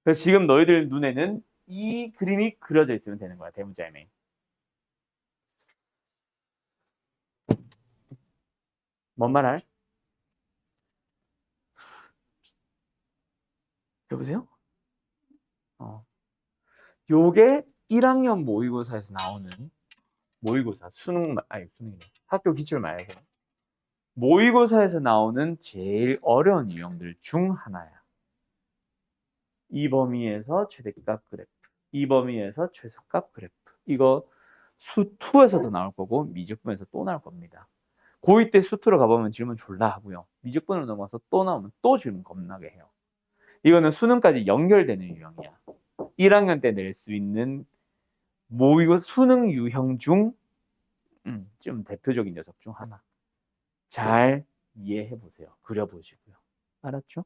[SPEAKER 1] 그래서 지금 너희들 눈에는 이 그림이 그려져 있으면 되는 거야. 대문자 MA. 뭔 말할? 여보세요? 요게 1학년 모의고사에서 나오는 모의고사 수능이네. 학교 기출 말고 모의고사에서 나오는 제일 어려운 유형들 중 하나야. 이 범위에서 최대값 그래프, 이 범위에서 최소값 그래프. 이거 수2에서도 나올 거고 미적분에서 또 나올 겁니다. 고2 때 수2로 가보면 질문 졸라 하고요. 미적분으로 넘어가서 또 나오면 또 질문 겁나게 해요. 이거는 수능까지 연결되는 유형이야. 1학년 때 낼 수 있는 모의고 수능 유형 중 좀 대표적인 녀석 중 하나. 잘 이해해 보세요. 그려보시고요. 알았죠?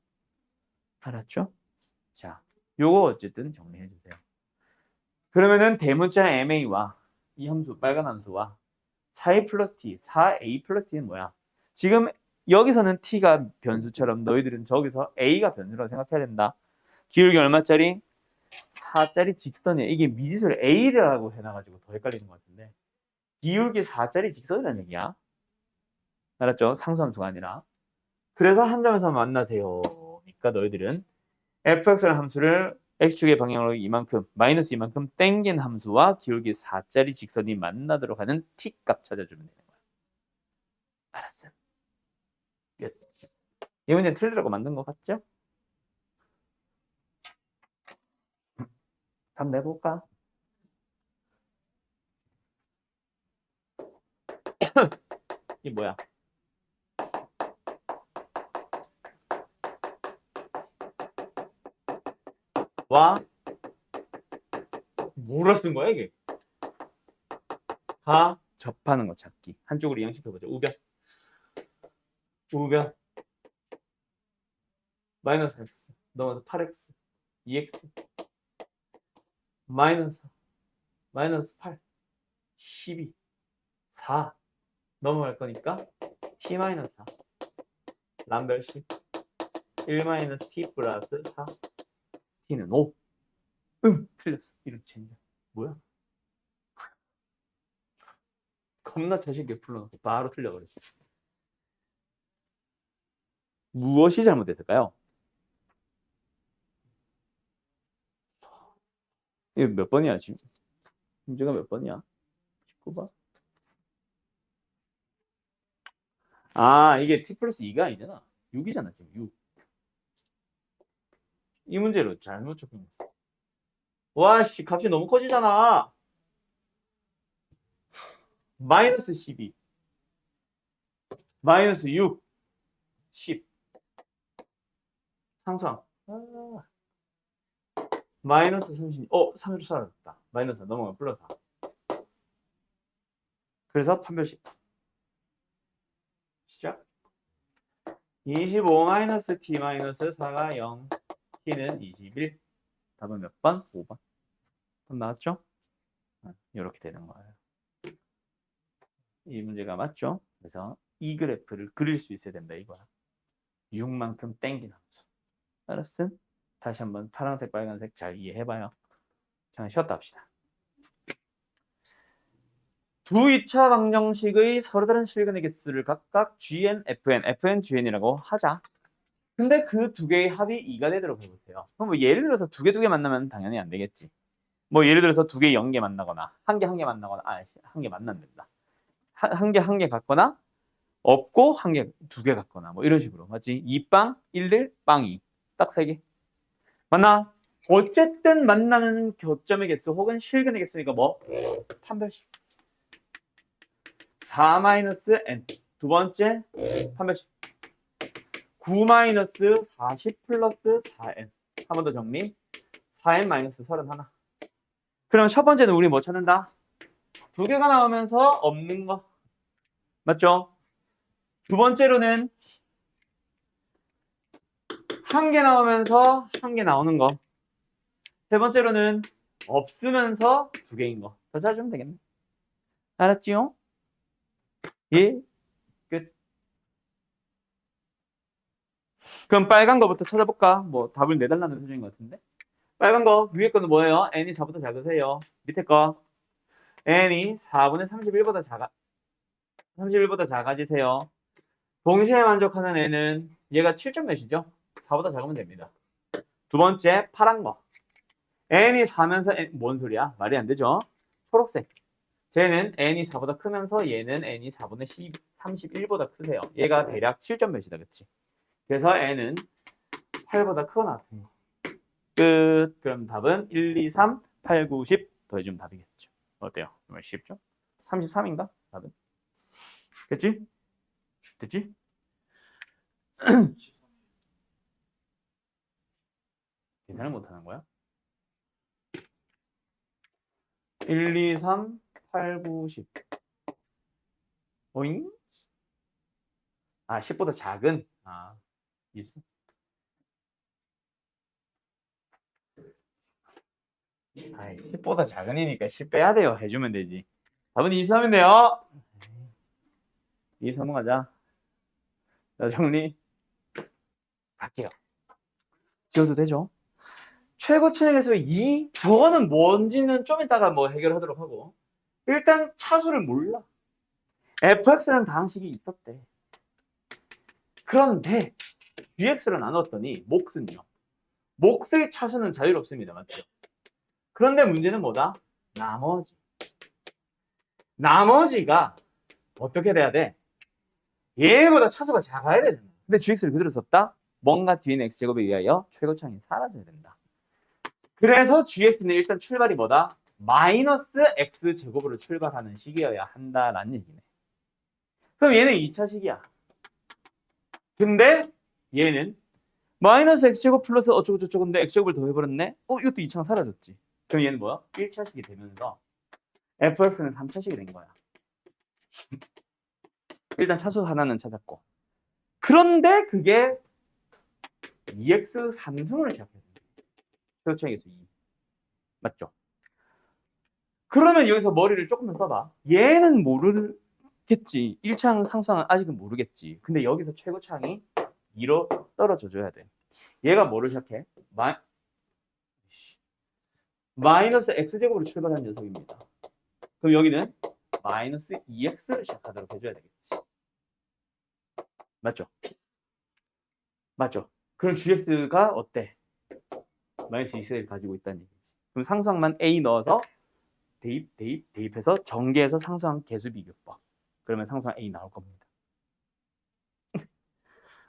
[SPEAKER 1] 알았죠? 자, 요거 어쨌든 정리해 주세요. 그러면은 대문자 MA와 이 함수, 빨간 함수와 4a 플러스 t, 4a 플러스 t는 뭐야? 지금 여기서는 t가 변수처럼 너희들은 저기서 a가 변수라고 생각해야 된다. 기울기 얼마짜리? 4짜리 직선이야. 이게 미지수를 a라고 해놔가지고 더 헷갈리는 것 같은데 기울기 4짜리 직선이라는 얘기야. 알았죠? 상수함수가 아니라. 그래서 한 점에서 만나세요. 그러니까 너희들은 fx라는 함수를 x축의 방향으로 이만큼, 마이너스 이만큼 땡긴 함수와 기울기 4짜리 직선이 만나도록 하는 t값 찾아주면 되는 거야. 알았어. 끝. 이 문제는 틀리라고 만든 것 같죠? 답 내볼까? 이게 뭐야? 와? 뭐라 쓴 거야 이게? 가 접하는 거 찾기. 한쪽으로 이항시켜보자. 우변. 우변. 마이너스 x. 넘어서 8x. 2x. 마이너스. 마이너스 8. 12. 4. 넘어갈 거니까 t 마이너스 4. 람별 10. 1 마이너스 t 플러스 4. t는 5. 틀렸어. 이런 젠장. 뭐야? 겁나 자신있게 풀어놓고 바로 틀려버렸어. 무엇이 잘못됐을까요? 이거 몇 번이야 지금? 문제가 몇 번이야? 19번? 아 이게 t 플러스 2가 아니잖아. 6이잖아 지금 6. 이 문제로 잘못 적용했어. 와씨 값이 너무 커지잖아. 마이너스 12. 마이너스 6. 10. 상수항. 마이너스 30. 3을 사라졌다. 마이너스 넘어가 플러스 4. 그래서 판별식. 시작. 25 마이너스 t 마이너스 4가 0. t는 21. 답은 몇 번? 5번. 답 나왔죠? 이렇게 되는 거예요. 이 문제가 맞죠? 그래서 이 그래프를 그릴 수 있어야 된다 이거야. 6만큼 땡긴 함수. 알았음? 다시 한번 파란색, 빨간색 잘 이해해봐요. 잠깐 쉬었다 합시다. 두 2차 방정식의 서로 다른 실근의 개수를 각각 gn, fn, fn, gn이라고 하자. 근데 그 두 개의 합이 2가 되도록 해보세요. 그럼 뭐 예를 들어서 두 개 만나면 당연히 안 되겠지. 뭐 예를 들어서 두 개 0개 만나거나 한 개 만나거나 한 개 만나면 된다. 한 개 같거나 없고 한 개, 두 개 같거나 뭐 이런 식으로 맞지? 2빵, 1, 빵 2. 딱 세 개. 맞나? 어쨌든 만나는 교점의 개수 혹은 실근의 개수니까 뭐? 판별식. 4-n. 두 번째 판별식. 9-40 플러스 4n. 한 번 더 정리. 4n-31. 그럼 첫 번째는 우리 뭐 찾는다? 두 개가 나오면서 없는 거. 맞죠? 두 번째로는 한 개 나오면서 한 개 나오는 거. 세 번째로는 없으면서 두 개인 거. 더 찾으면 되겠네. 알았지요? 예? 끝. 그럼 빨간 거부터 찾아볼까? 뭐 답을 내달라는 표정인 것 같은데. 빨간 거 위에 거는 뭐예요? n이 4보다 작으세요. 밑에 거 n이 4분의 31보다 작아지세요. 동시에 만족하는 n은 얘가 7점 몇이죠? 4보다 작으면 됩니다. 두 번째 파란 거 n이 4면서 뭔 소리야? 말이 안 되죠? 초록색 쟤는 n이 4보다 크면서 얘는 n이 4분의 31보다 크세요. 얘가 대략 7점 몇이다, 그치? 그래서 n은 8보다 크거나 같은 거. 끝. 그럼 답은 1, 2, 3, 8, 9, 10 더해주면 답이겠죠. 어때요? 정말 쉽죠? 33인가? 답은? 됐지? 됐지? 계산을 못하는 거야? 1, 2, 3, 8, 9, 10. 오잉? 아, 10보다 작은? 아, 24. 아이, 10보다 작은이니까 10 빼야 돼요. 해주면 되지. 답은 23인데요. 23 넘어가자. 자, 정리. 갈게요. 지워도 되죠? 최고차에서 2? 저거는 뭔지는 좀 이따가 뭐 해결하도록 하고. 일단 차수를 몰라. fx라는 다항식이 있었대. 그런데 gx를 나눴더니 몫은요. 몫의 차수는 자유롭습니다. 맞죠? 그런데 문제는 뭐다? 나머지가 어떻게 돼야 돼? 얘보다 차수가 작아야 되잖아. 근데 gx를 그대로 썼다? 뭔가 뒤에 있는 x제곱에 의하여 최고차항이 사라져야 된다. 그래서 gx는 일단 출발이 뭐다? 마이너스 x제곱으로 출발하는 식이어야 한다라는 얘기네. 그럼 얘는 2차식이야. 근데 얘는 마이너스 x제곱 플러스 어쩌고저쩌고인데 x제곱을 더해버렸네? 이것도 2차가 사라졌지. 그럼 얘는 뭐야? 1차식이 되면서 fx는 3차식이 된 거야. 일단 차수 하나는 찾았고. 그런데 그게 2x 3승을 시작했어. 최고차항에서 2. 맞죠? 그러면 여기서 머리를 조금만 써봐. 얘는 모르겠지. 1차항 상수항은 아직은 모르겠지. 근데 여기서 최고차항이 2로 떨어져 줘야 돼. 얘가 뭐를 시작해? 마이너스 x제곱으로 출발한 녀석입니다. 그럼 여기는 마이너스 2x를 시작하도록 해줘야 되겠지. 맞죠? 맞죠? 그럼 gx가 어때? 마이너스 2x를 가지고 있다는 얘기지. 그럼 상수항만 a 넣어서 대입해서 전개해서 상수항 개수 비교법. 그러면 상수항 a 나올 겁니다.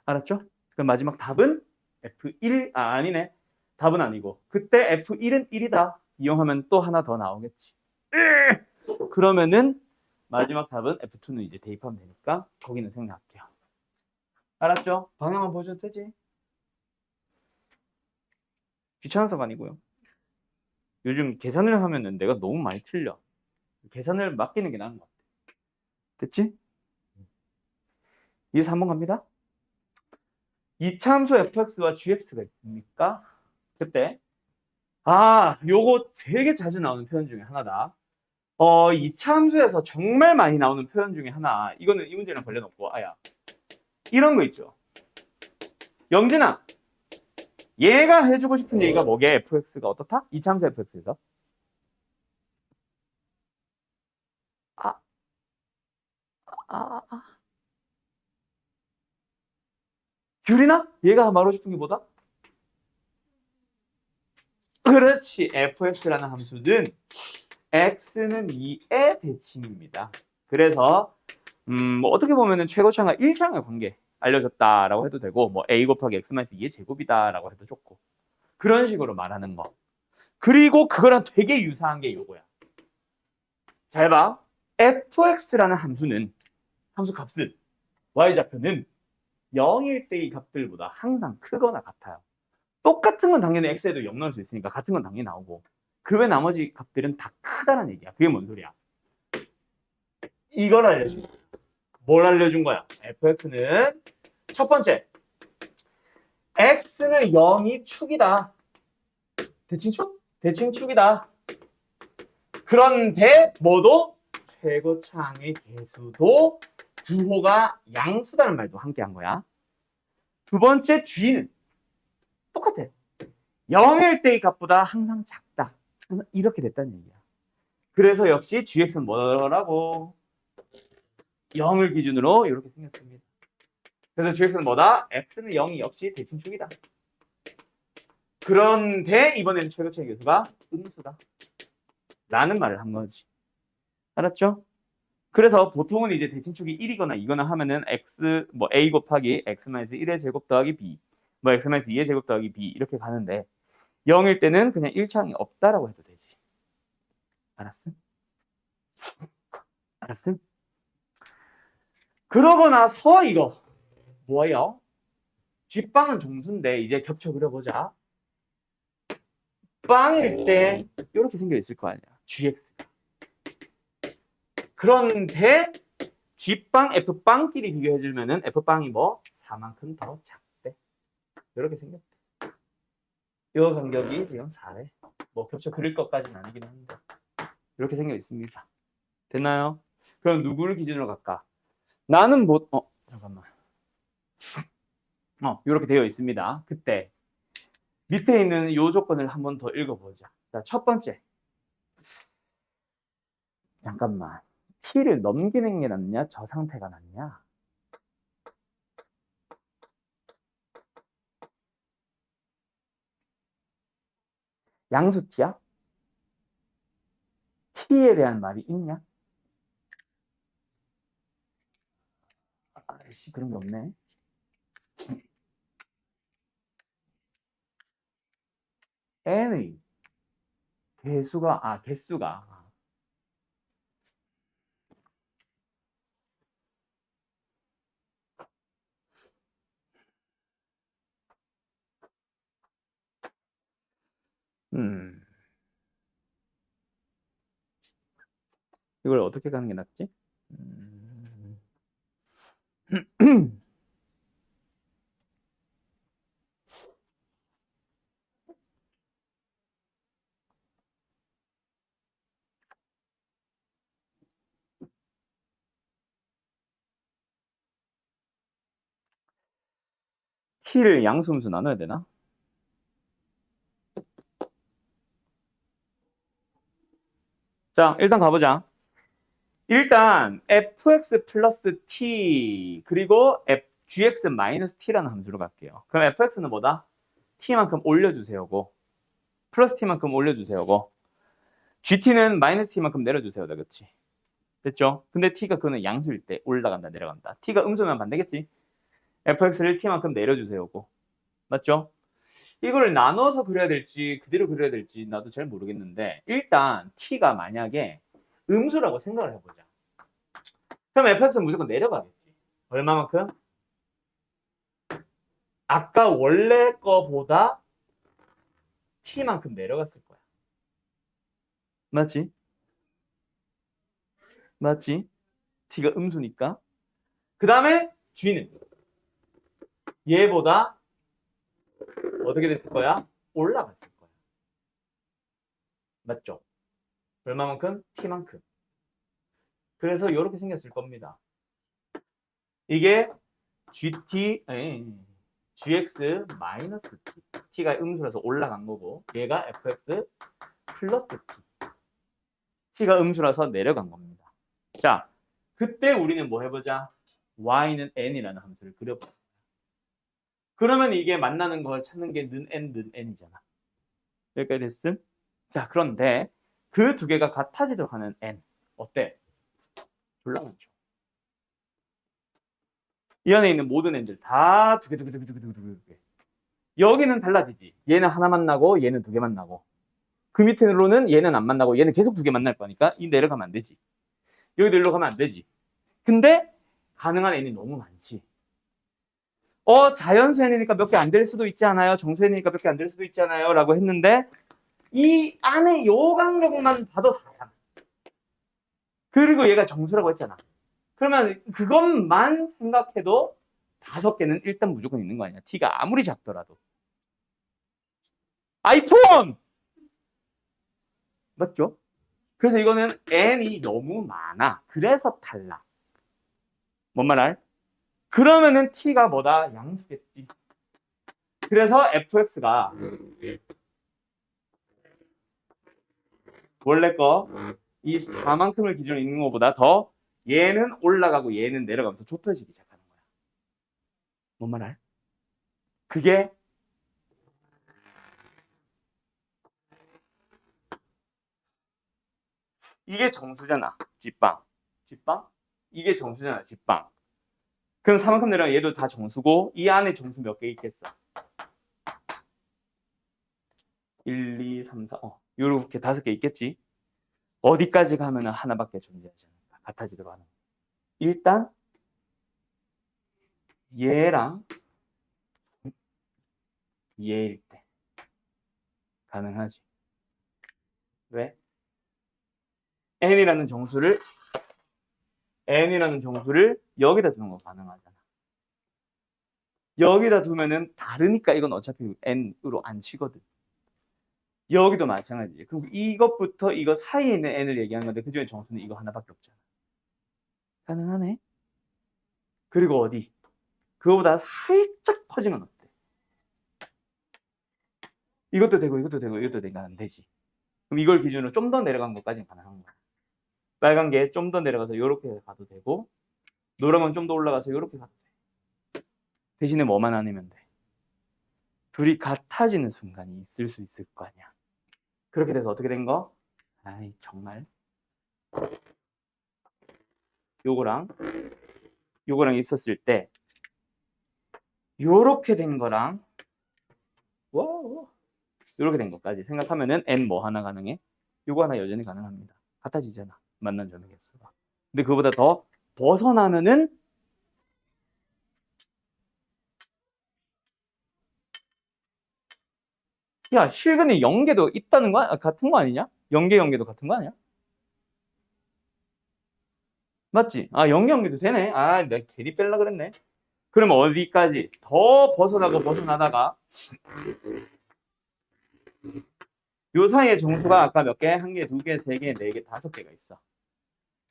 [SPEAKER 1] 알았죠? 그럼 마지막 답은 F1, 아니네. 답은 아니고. 그때 F1은 1이다. 이용하면 또 하나 더 나오겠지. 그러면은 마지막 답은 F2는 이제 대입하면 되니까 거기는 생략할게요. 알았죠? 방향만 보셔도 되지. 귀찮아서가 아니고요. 요즘 계산을 하면은 내가 너무 많이 틀려. 계산을 맡기는 게 나은 것 같아. 됐지? 이해서 한번 갑니다. 이차함수 fx와 gx가 있습니까? 그때 요거 되게 자주 나오는 표현 중에 하나다. 이차함수에서 정말 많이 나오는 표현 중에 하나. 이거는 이 문제랑 관련없고 이런 거 있죠. 영진아, 얘가 해주고 싶은 얘기가 뭐게? fx가 어떻다? 이차함수 fx에서 귤이나? 얘가 말하고 싶은 게 뭐다? 그렇지. fx라는 함수는 x는 2의 대칭입니다. 그래서 뭐 어떻게 보면은 최고차항과 1차항의 관계 알려줬다라고 해도 되고, 뭐 a 곱하기 x-2의 제곱이다라고 해도 좋고, 그런 식으로 말하는 거. 그리고 그거랑 되게 유사한 게 요거야. 잘 봐. fx라는 함수는 함수 값은 y좌표는 0일 때의 값들보다 항상 크거나 같아요. 똑같은 건 당연히 x에도 0 넣을 수 있으니까 같은 건 당연히 나오고, 그 외 나머지 값들은 다 크다는 얘기야. 그게 뭔 소리야? 이걸 알려준 거야. 뭘 알려준 거야? fx는 첫 번째, x는 0이 축이다. 대칭축? 대칭축이다. 그런데 뭐도? 최고차항의 개수도 부호가 양수다는 말도 함께 한 거야. 두 번째, g는 똑같아. 0일 때의 값보다 항상 작다. 이렇게 됐다는 얘기야. 그래서 역시 gx는 뭐라고? 0을 기준으로 이렇게 생겼습니다. 그래서 gx는 뭐다? x는 0이 역시 대칭축이다. 그런데 이번에는 최고차의 개수가 음수다. 라는 말을 한 거지. 알았죠? 그래서 보통은 이제 대칭축이 1이거나 2거나 하면은 x 뭐 a 곱하기 x-1의 제곱 더하기 b 뭐 x-2의 제곱 더하기 b 이렇게 가는데 0일 때는 그냥 1창이 없다라고 해도 되지. 알았음? 알았음? 그러고 나서 이거 뭐예요? 뒷방은 정수인데 이제 겹쳐 그려보자. 빵일 때 이렇게 생겨 있을 거 아니야. gx. 그런데 G빵, F빵끼리 비교해주면은 F빵이 뭐? 4만큼 더 작대. 이렇게 생겼대. 이 간격이 지금 4래. 뭐 겹쳐 그릴 것까지는 아니긴 한데. 이렇게 생겨 있습니다. 됐나요? 그럼 누구를 기준으로 갈까? 나는 뭐, 잠깐만. 이렇게 되어 있습니다. 그때 밑에 있는 이 조건을 한번 더 읽어보자. 자, 첫 번째. 잠깐만. t를 넘기는 게 낫냐? 저 상태가 낫냐? 양수 t야? t에 대한 말이 있냐? 아이씨, 그런 게 없네. n의 개수가 음, 이걸 어떻게 가는 게 낫지? 음, t를 양수음수 나눠야 되나? 자, 일단 가보자. 일단 fx 플러스 t 그리고 gx 마이너스 t라는 함수로 갈게요. 그럼 fx는 뭐다? t만큼 올려주세요고 플러스 t만큼 올려주세요고 gt는 마이너스 t만큼 내려주세요. 그렇지? 됐죠? 근데 t가 그거는 양수일 때 올라간다 내려간다. t가 음수면 반대겠지? fx를 t만큼 내려주세요고 맞죠? 이걸 나눠서 그려야 될지 그대로 그려야 될지 나도 잘 모르겠는데 일단 t가 만약에 음수라고 생각을 해보자. 그럼 fx는 무조건 내려가겠지. 얼마만큼? 아까 원래 거보다 t만큼 내려갔을 거야. 맞지? 맞지? t가 음수니까. 그 다음에 g는 얘보다 어떻게 됐을 거야? 올라갔을 거야. 맞죠? 얼마만큼? t만큼. 그래서 이렇게 생겼을 겁니다. 이게 gx 마이너스 t. t가 음수라서 올라간 거고 얘가 fx 플러스 t. t가 음수라서 내려간 겁니다. 자, 그때 우리는 뭐 해보자. y는 n이라는 함수를 그려보자. 그러면 이게 만나는 걸 찾는 게 는 n이잖아. 여기까지 됐음? 자, 그런데 그 두 개가 같아지도록 하는 n. 어때? 졸라 많죠. 이 안에 있는 모든 n들 다 두 개, 두 개, 두 개, 두 개, 두 개, 두 개. 여기는 달라지지. 얘는 하나 만나고 얘는 두 개 만나고. 그 밑으로는 얘는 안 만나고 얘는 계속 두 개 만날 거니까 이 내려가면 안 되지. 여기 내려가면 안 되지. 근데 가능한 n이 너무 많지. 자연수 n이니까 몇 개 안 될 수도 있지 않아요? 정수 n이니까 몇 개 안 될 수도 있지 않아요? 라고 했는데 이 안에 요 간격만 봐도 다잖아. 그리고 얘가 정수라고 했잖아. 그러면 그것만 생각해도 5개는 일단 무조건 있는 거 아니야. t가 아무리 작더라도. 아이폰! 맞죠? 그래서 이거는 n이 너무 많아. 그래서 탈락. 뭔 말 알? 그러면은 t가 뭐다? 양수겠지. 그래서 fx가 원래 거 이 4만큼을 기준으로 있는 것보다 더 얘는 올라가고 얘는 내려가면서 좁혀지기 시작하는 거야. 뭔 말 알? 그게 이게 정수잖아. 뒷방. 뒷방? 이게 정수잖아. 뒷방. 그럼 4만큼 내려가면 얘도 다 정수고 이 안에 정수 몇 개 있겠어? 1, 2, 3, 4. 요렇게 5개 있겠지? 어디까지 가면 하나밖에 존재하지 않을까? 같아지도록 하는. 일단 얘랑 얘일 때 가능하지. 왜? n이라는 정수를 여기다 두는 거 가능하잖아. 여기다 두면은 다르니까 이건 어차피 n으로 안 치거든. 여기도 마찬가지지. 그럼 이것부터 이거 사이에 있는 n을 얘기하는 건데 그중에 정수는 이거 하나밖에 없잖아. 가능하네. 그리고 어디? 그거보다 살짝 커지면 어때? 이것도 되고 이것도 되고 이것도 되니까 안 되지. 그럼 이걸 기준으로 좀 더 내려간 것까지는 가능한 거야. 빨간 게 좀 더 내려가서 이렇게 가도 되고 노란 건 좀 더 올라가서 이렇게 가도 돼. 대신에 뭐만 아니면 돼? 둘이 같아지는 순간이 있을 수 있을 거 아니야. 그렇게 돼서 어떻게 된 거? 아이 정말 요거랑 있었을 때 요렇게 된 거랑 요렇게 된 것까지 생각하면은 n 뭐 하나 가능해? 요거 하나 여전히 가능합니다. 같아지잖아. 만난 점의 개수가. 근데 그거보다 더 벗어나면은 야 실근이 0개도 있다는 거 같은 거 아니냐? 0개도 같은 거 아니야? 맞지? 0개도 되네. 내가 괜히 뺄라 그랬네. 그럼 어디까지? 더 벗어나다가 요 사이에 정수가 아까 몇 개? 1개, 2개, 3개, 4개, 5개가 있어.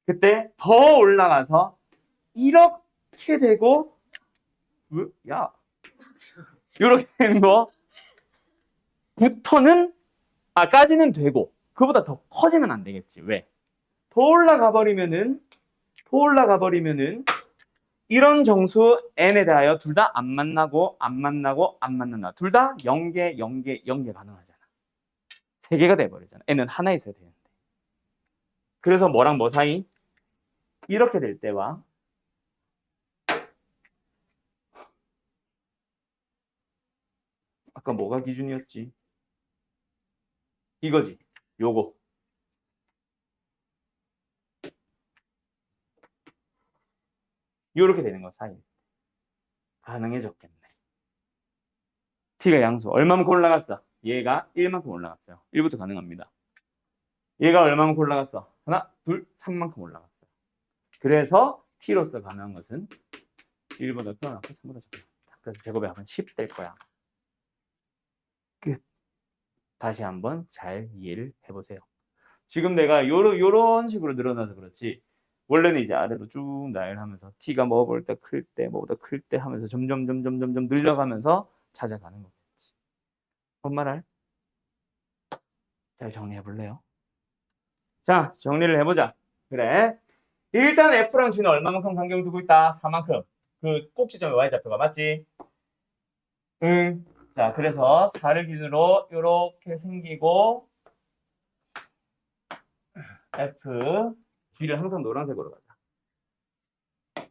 [SPEAKER 1] 그때 더 올라가서 이렇게 되고 야 이렇게 되는 거부터는 까지는 되고 그보다 더 커지면 안 되겠지. 왜? 더 올라가 버리면은 이런 정수 n에 대하여 둘 다 안 만나고 안 만난다. 둘 다 0개 가능하잖아. 3개가 돼버리잖아. n은 하나 있어야 되는데. 그래서 뭐랑 뭐 사이? 이렇게 될 때와 아까 뭐가 기준이었지? 이거지. 요거. 요렇게 되는 거 사이. 가능해졌겠네. t가 양수. 얼마만큼 올라갔어? 얘가 1만큼 올라갔어요. 1부터 가능합니다. 얘가 얼마만큼 올라갔어? 하나, 둘, 3만큼 올라갔어요. 그래서 t로서 가능한 것은 1보다 크거나 3보다 작다. 그래서 제곱의 합은 10 될 거야. 끝. 다시 한번 잘 이해를 해보세요. 지금 내가 요런 식으로 늘어나서 그렇지 원래는 이제 아래로 쭉 나열하면서 t가 뭐보다 클 때 하면서 점점 늘려가면서 찾아가는 거겠지. 뭔 말할? 잘 정리해 볼래요? 자, 정리를 해보자. 그래. 일단 F랑 G는 얼마만큼 간격을 두고 있다? 4만큼. 그 꼭지점의 Y좌표가 맞지? 응. 자, 그래서 4를 기준으로 이렇게 생기고 F, G를 항상 노란색으로 가자.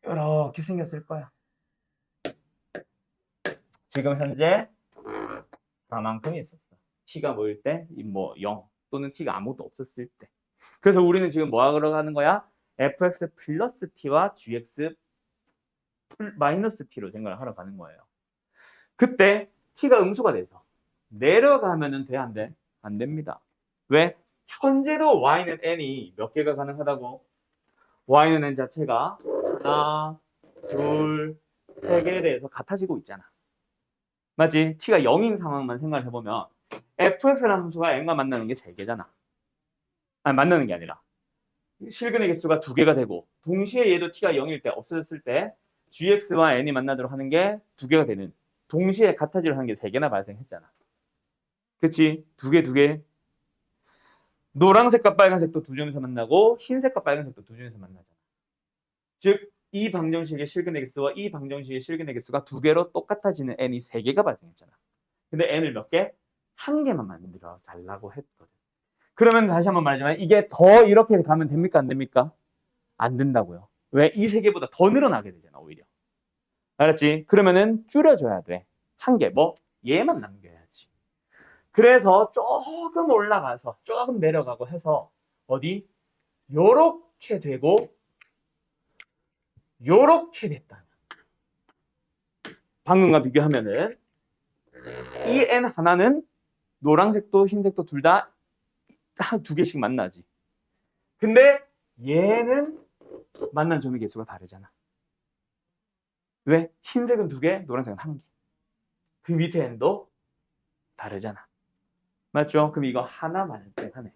[SPEAKER 1] 이렇게 생겼을 거야. 지금 현재 4만큼이 있었어. T가 뭐일 때? 뭐 0 또는 T가 아무것도 없었을 때. 그래서 우리는 지금 뭐 하러 가는 거야? fx 플러스 t와 gx 마이너스 t로 생각을 하러 가는 거예요. 그때 t가 음수가 돼서 내려가면은 돼, 안 돼? 안 됩니다. 왜? 현재도 y는 n이 몇 개가 가능하다고? y는 n 자체가 하나, 둘, 세 개에 대해서 같아지고 있잖아. 맞지? t가 0인 상황만 생각을 해보면 fx라는 함수가 n과 만나는 게 3개잖아. 만나는 게 아니라 실근의 개수가 2개가 되고 동시에 얘도 t가 0일 때 없어졌을 때 gx와 n이 만나도록 하는 게 2개가 되는 동시에 같아지려 하는 게 3개나 발생했잖아. 그치? 2개. 노란색과 빨간색도 두 점에서 만나고 흰색과 빨간색도 두 점에서 만나잖아. 즉, 이 방정식의 실근의 개수와 이 방정식의 실근의 개수가 2개로 똑같아지는 n이 3개가 발생했잖아. 근데 n을 몇 개? 1개만 만들어 달라고 했거든. 그러면 다시 한번 말하지만 이게 더 이렇게 가면 됩니까? 안 됩니까? 안 된다고요. 왜? 이 세 개보다 더 늘어나게 되잖아, 오히려. 알았지? 그러면은 줄여줘야 돼. 한 개, 뭐? 얘만 남겨야지. 그래서 조금 올라가서 조금 내려가고 해서 어디? 요렇게 되고 요렇게 됐다. 방금과 비교하면은 이 N 하나는 노란색도 흰색도 둘 다 두 개씩 만나지. 근데 얘는 만난 점의 개수가 다르잖아. 왜? 흰색은 두 개, 노란색은 한 개. 그 밑에 N도 다르잖아. 맞죠? 그럼 이거 하나만 하네.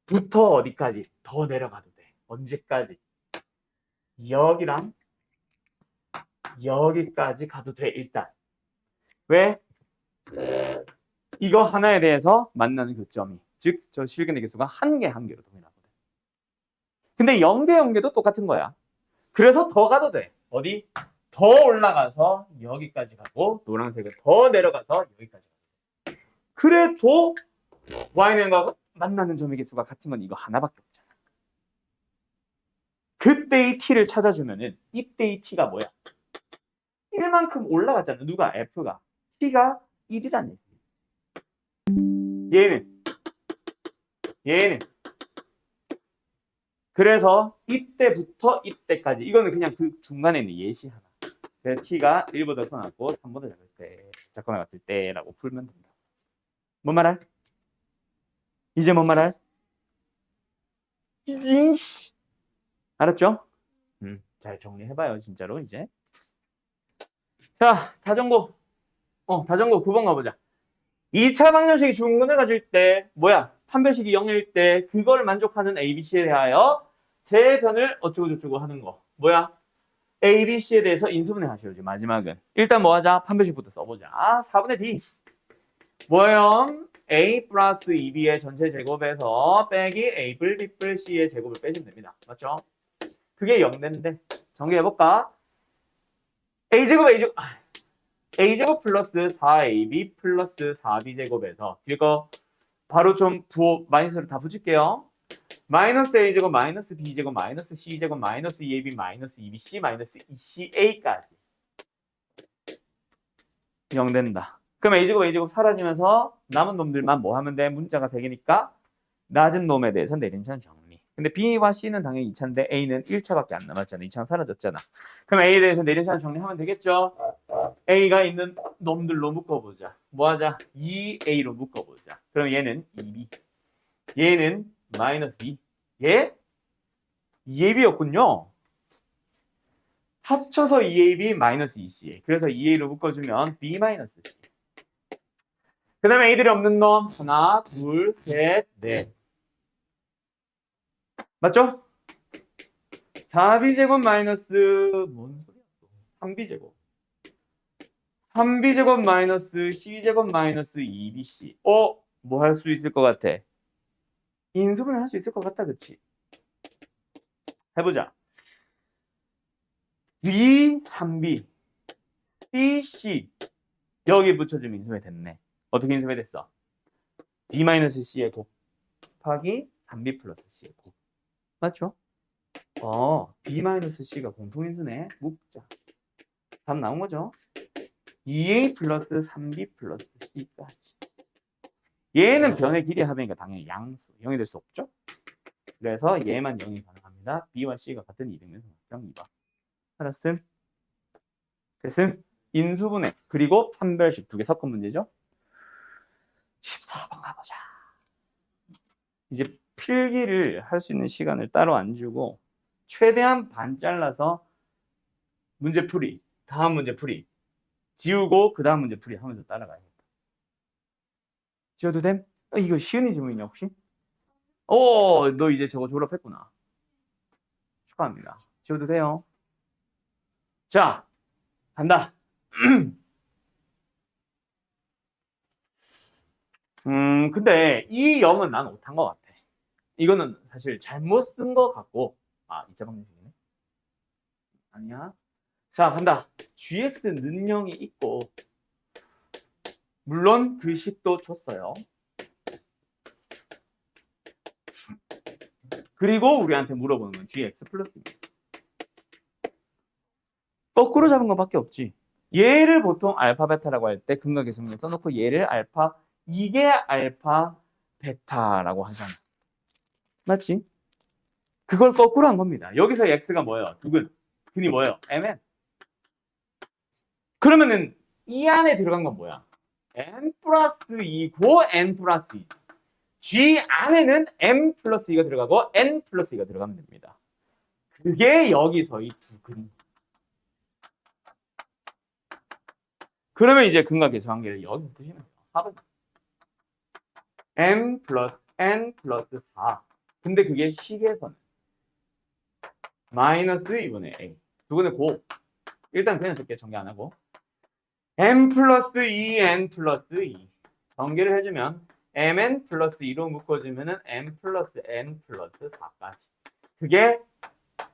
[SPEAKER 1] 부터 어디까지? 더 내려가도 돼. 언제까지? 여기랑 여기까지 가도 돼, 일단. 왜? 이거 하나에 대해서 만나는 교점이, 즉 저 실근의 개수가 한 개 한 개로 동일하거든. 근데 0개 0개도 똑같은 거야. 그래서 더 가도 돼. 어디? 더 올라가서 여기까지 가고 노란색은 더 내려가서 여기까지 가고. 그래도 y는과 만나는 점의 개수가 같은 건 이거 하나밖에 없잖아. 그때의 t를 찾아주면은 이때의 t가 뭐야? 1만큼 올라갔잖아. 누가? f가. t가 1이란 얘기. 얘는 그래서 이때부터 이때까지 이거는 그냥 그 중간에 있는 예시 하나. 그래서 t가 1보다 더 낮고 3보다 작을 때, 작거나 같을 때라고 풀면 된다. 뭔 말할? 이제 뭔 말할? 알았죠? 잘 정리해봐요, 진짜로 이제. 자, 다전고 9번 가보자. 2차 방정식이 중근을 가질 때 뭐야? 판별식이 0일 때 그걸 만족하는 ABC에 대하여 재변을 어쩌고저쩌고 하는 거. 뭐야? ABC에 대해서 인수분해 하셔야지, 마지막은. 일단 뭐 하자? 판별식부터 써보자. 4분의 B. 뭐예요? A 플러스 2B의 전체 제곱에서 빼기 A뿔, B뿔, C의 제곱을 빼주면 됩니다. 맞죠? 그게 0되는데 정리해볼까? A제곱 플러스 4AB 플러스 4B제곱에서 이거 바로 좀 마이너스를 다 붙일게요. 마이너스 A제곱 마이너스 B제곱 마이너스 C제곱 마이너스 2AB 마이너스 2BC 마이너스 2CA까지 0 된다. 그럼 A제곱 사라지면서 남은 놈들만 뭐 하면 돼? 문자가 3개니까 낮은 놈에 대해서 내림차는 정리. 근데 B와 C는 당연히 2차인데 A는 1차밖에 안 남았잖아. 2차는 사라졌잖아. 그럼 A에 대해서 내림차는 정리하면 되겠죠? A가 있는 놈들로 묶어보자. 뭐 하자? 2A로 묶어보자. 그럼 얘는 2B. 얘는 마이너스 2. 얘? 2AB였군요. 합쳐서 2AB 마이너스 2C. 그래서 2A로 묶어주면 B 마이너스 C. 그 다음에 A들이 없는 놈. 하나, 둘, 셋, 넷. 맞죠? 4B제곱 마이너스 뭔 소리야 또. 3B제곱. 3B제곱 마이너스 C제곱 마이너스 2BC. 뭐 할 수 있을 것 같아? 인수분해 할 수 있을 것 같다, 그치? 해보자. B, 3B, C, C. 여기 붙여주면 인수분해 됐네. 어떻게 인수분해 됐어? B-C의 곱하기 3B 플러스 C의 곱. 맞죠? B-C가 공통인수네. 묶자. 답 나온 거죠? 2A 플러스 3B 플러스 C까지. 얘는 변의 길이 합이니까 당연히 양수. 0이 될 수 없죠? 그래서 얘만 0이 가능합니다. B와 C가 같은 이등변 삼각형 2번. 알았음? 됐음? 인수분해 그리고 판별식 두 개 섞은 문제죠? 14번 가보자. 이제 필기를 할 수 있는 시간을 따로 안 주고 최대한 반 잘라서 문제풀이, 다음 문제풀이 지우고 그 다음 문제풀이 하면서 따라가야겠다. 지워도 됨? 이거 시은이 질문이냐 혹시? 너 이제 저거 졸업했구나. 축하합니다. 지워도 돼요. 자, 간다. 근데 이 0은 난 못한 것 같아. 이거는 사실 잘못 쓴 것 같고, 2차 방정식이네. 아니야. 자, 간다. gx 는영이 있고, 물론 그 식도 줬어요. 그리고 우리한테 물어보는 건 gx 플러스입니다. 거꾸로 잡은 것밖에 없지. 얘를 보통 알파 베타라고 할 때 근각계성에 써놓고 얘를 알파, 이게 알파 베타라고 하잖아. 맞지? 그걸 거꾸로 한 겁니다. 여기서 x가 뭐예요? 두근. 근이 뭐예요? mn. 그러면은 이 안에 들어간 건 뭐야? n 플러스 2고 n 플러스 2. g 안에는 m 플러스 2가 들어가고 n 플러스 2가 들어가면 됩니다. 그게 여기서 이 두근. 그러면 이제 근각계수 관계를 여기 쓰시면 돼요. 합은 m 플러스 n 플러스 4. 근데 그게 식에서는 마이너스 2분의 a. 두근의 고. 일단 그냥 쓸게요. 전개 안 하고. m 플러스 2n 플러스 2. 전개를 해주면 mn 플러스 2로 묶어주면은 m 플러스 n 플러스 4까지. 그게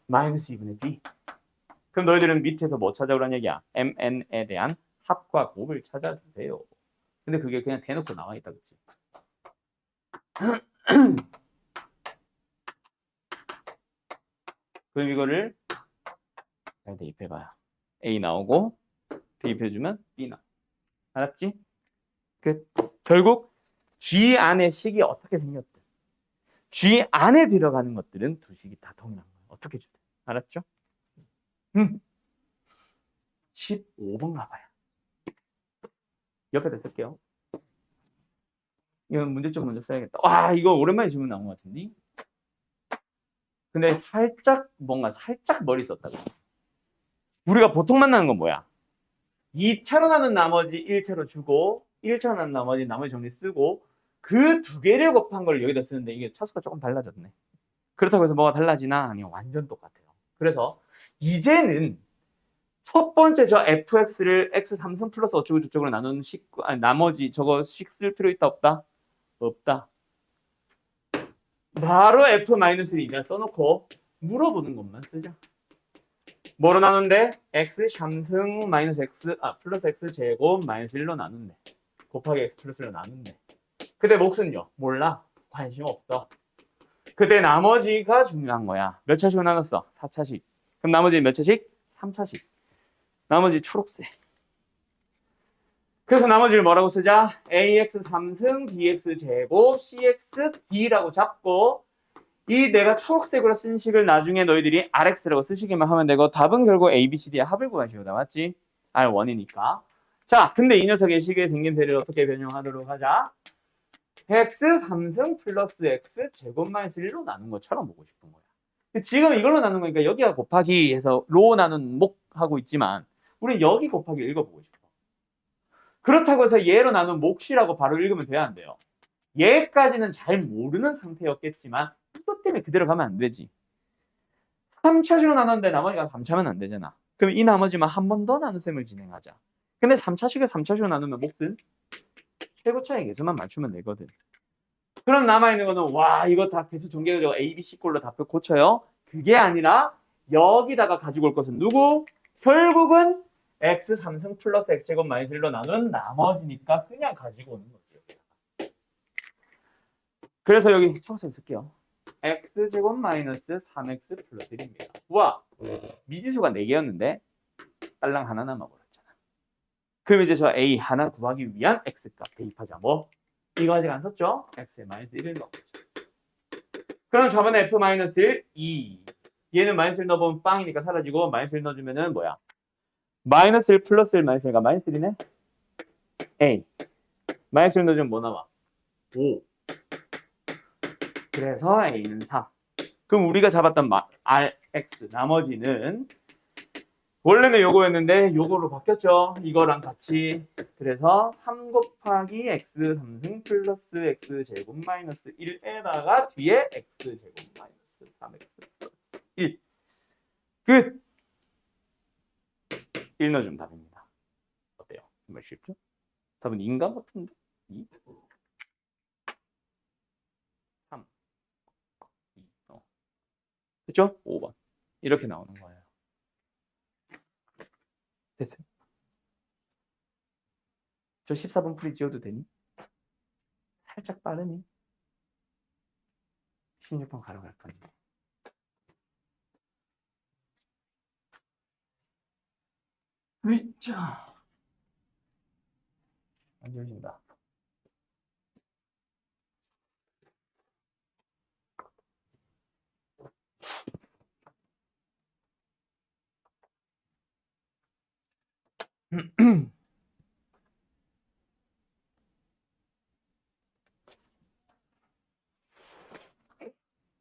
[SPEAKER 1] 마이너스 2분의 b. 그럼 너희들은 밑에서 뭐 찾아오란 얘기야? mn에 대한 합과 곱을 찾아주세요. 근데 그게 그냥 대놓고 나와 있다, 그치? 그럼 이거를 잘 대입해봐요. A 나오고 대입해주면 B 나와. 알았지? 끝. 결국 G 안에 식이 어떻게 생겼든 G 안에 들어가는 것들은 두 식이 다 동일한 거예요. 어떻게 주든. 알았죠? 15번 가봐요. 옆에다 쓸게요. 이건 문제점 먼저 써야겠다. 와, 이거 오랜만에 질문 나온 것 같은데? 근데 살짝 머리 썼다고. 우리가 보통 만나는 건 뭐야? 2차로 나눈 나머지 1차로 주고 1차로 나눈 나머지 정리 쓰고 그 두 개를 곱한 걸 여기다 쓰는데 이게 차수가 조금 달라졌네. 그렇다고 해서 뭐가 달라지나? 아니요. 완전 똑같아요. 그래서 이제는 첫 번째 저 fx를 x 3승 플러스 어쩌고 저쩌고로 나눈 식, 아니, 나머지 저거 식 쓸 필요 있다 없다? 없다. 바로 f-1 그냥 써놓고 물어보는 것만 쓰자. 뭐로 나눈대? x 3승 마이너스 x 플러스 x 제곱 마이너스 1로 나눈대. 곱하기 x 플러스 1로 나눈대. 근데 몫은요? 몰라. 관심 없어. 그때 나머지가 중요한 거야. 몇 차식으로 나눴어? 4차식. 그럼 나머지 몇 차식? 3차식. 나머지 초록색. 그래서 나머지를 뭐라고 쓰자? ax 3승 bx 제곱 cx d라고 잡고 이 내가 초록색으로 쓴 식을 나중에 너희들이 rx라고 쓰시기만 하면 되고 답은 결국 a, b, c, d의 합을 구하시오다. 맞지? r1이니까. 자, 근데 이 녀석의 식에 생긴 세를 어떻게 변형하도록 하자? x 3승 플러스 x 제곱 마이너스 1로 나눈 것처럼 보고 싶은 거야. 지금 이걸로 나눈 거니까 여기가 곱하기 해서 로 나눈 목하고 있지만 우리 여기 곱하기 읽어보고 싶어. 그렇다고 해서 얘로 나눈 몫이라고 바로 읽으면 돼야 안 돼요. 얘까지는 잘 모르는 상태였겠지만 이것 때문에 그대로 가면 안 되지. 3차식으로 나눴는데 나머지가 3차면 안 되잖아. 그럼 이 나머지만 한 번 더 나눗셈을 진행하자. 근데 3차식을 3차식으로 나누면 몫은 최고차의 개수만 맞추면 되거든. 그럼 남아있는 거는 와 이거 다 개수 전개해서 A, B, C 꼴로 답을 고쳐요. 그게 아니라 여기다가 가지고 올 것은 누구? 결국은 x 3승 플러스 x제곱 마이너스 1로 나눈 나머지니까 그냥 가지고 오는 거지. 그래서 여기 초록색 쓸게요. x제곱 마이너스 3x 플러스 1입니다. 우와 미지수가 4개였는데 딸랑 하나 남아버렸잖아. 그럼 이제 저 a 하나 구하기 위한 x값 대입하자. 뭐? 이거 아직 안 썼죠? x에 마이너스 1을 넣어보죠. 그럼 저번에 f 마이너스 1, 2. 얘는 마이너스 1 넣어보면 빵이니까 사라지고 마이너스 1 넣어주면은 뭐야? 마이너스 1 플러스 1 마이너스 1가 마이너스 1이네? a. 마이너스 1 넣어주면 뭐 나와? 5. 그래서 a는 4. 그럼 우리가 잡았던 rx 나머지는 원래는 요거였는데 요거로 바뀌었죠. 이거랑 같이. 그래서 3 곱하기 x 3승 플러스 x 제곱 마이너스 1에다가 뒤에 x 제곱 마이너스 3x 플러스 1. 끝. 1 넣어주면 답입니다. 어때요? 정말 쉽죠? 답은 인간 같은데? 2? 3. 2. 그쵸? 5번. 이렇게 나오는 거예요. 됐어요? 저 14번 풀이 지워도 되니? 살짝 빠르니? 16번 가져갈 건데. 으이짜. 안 지워진다.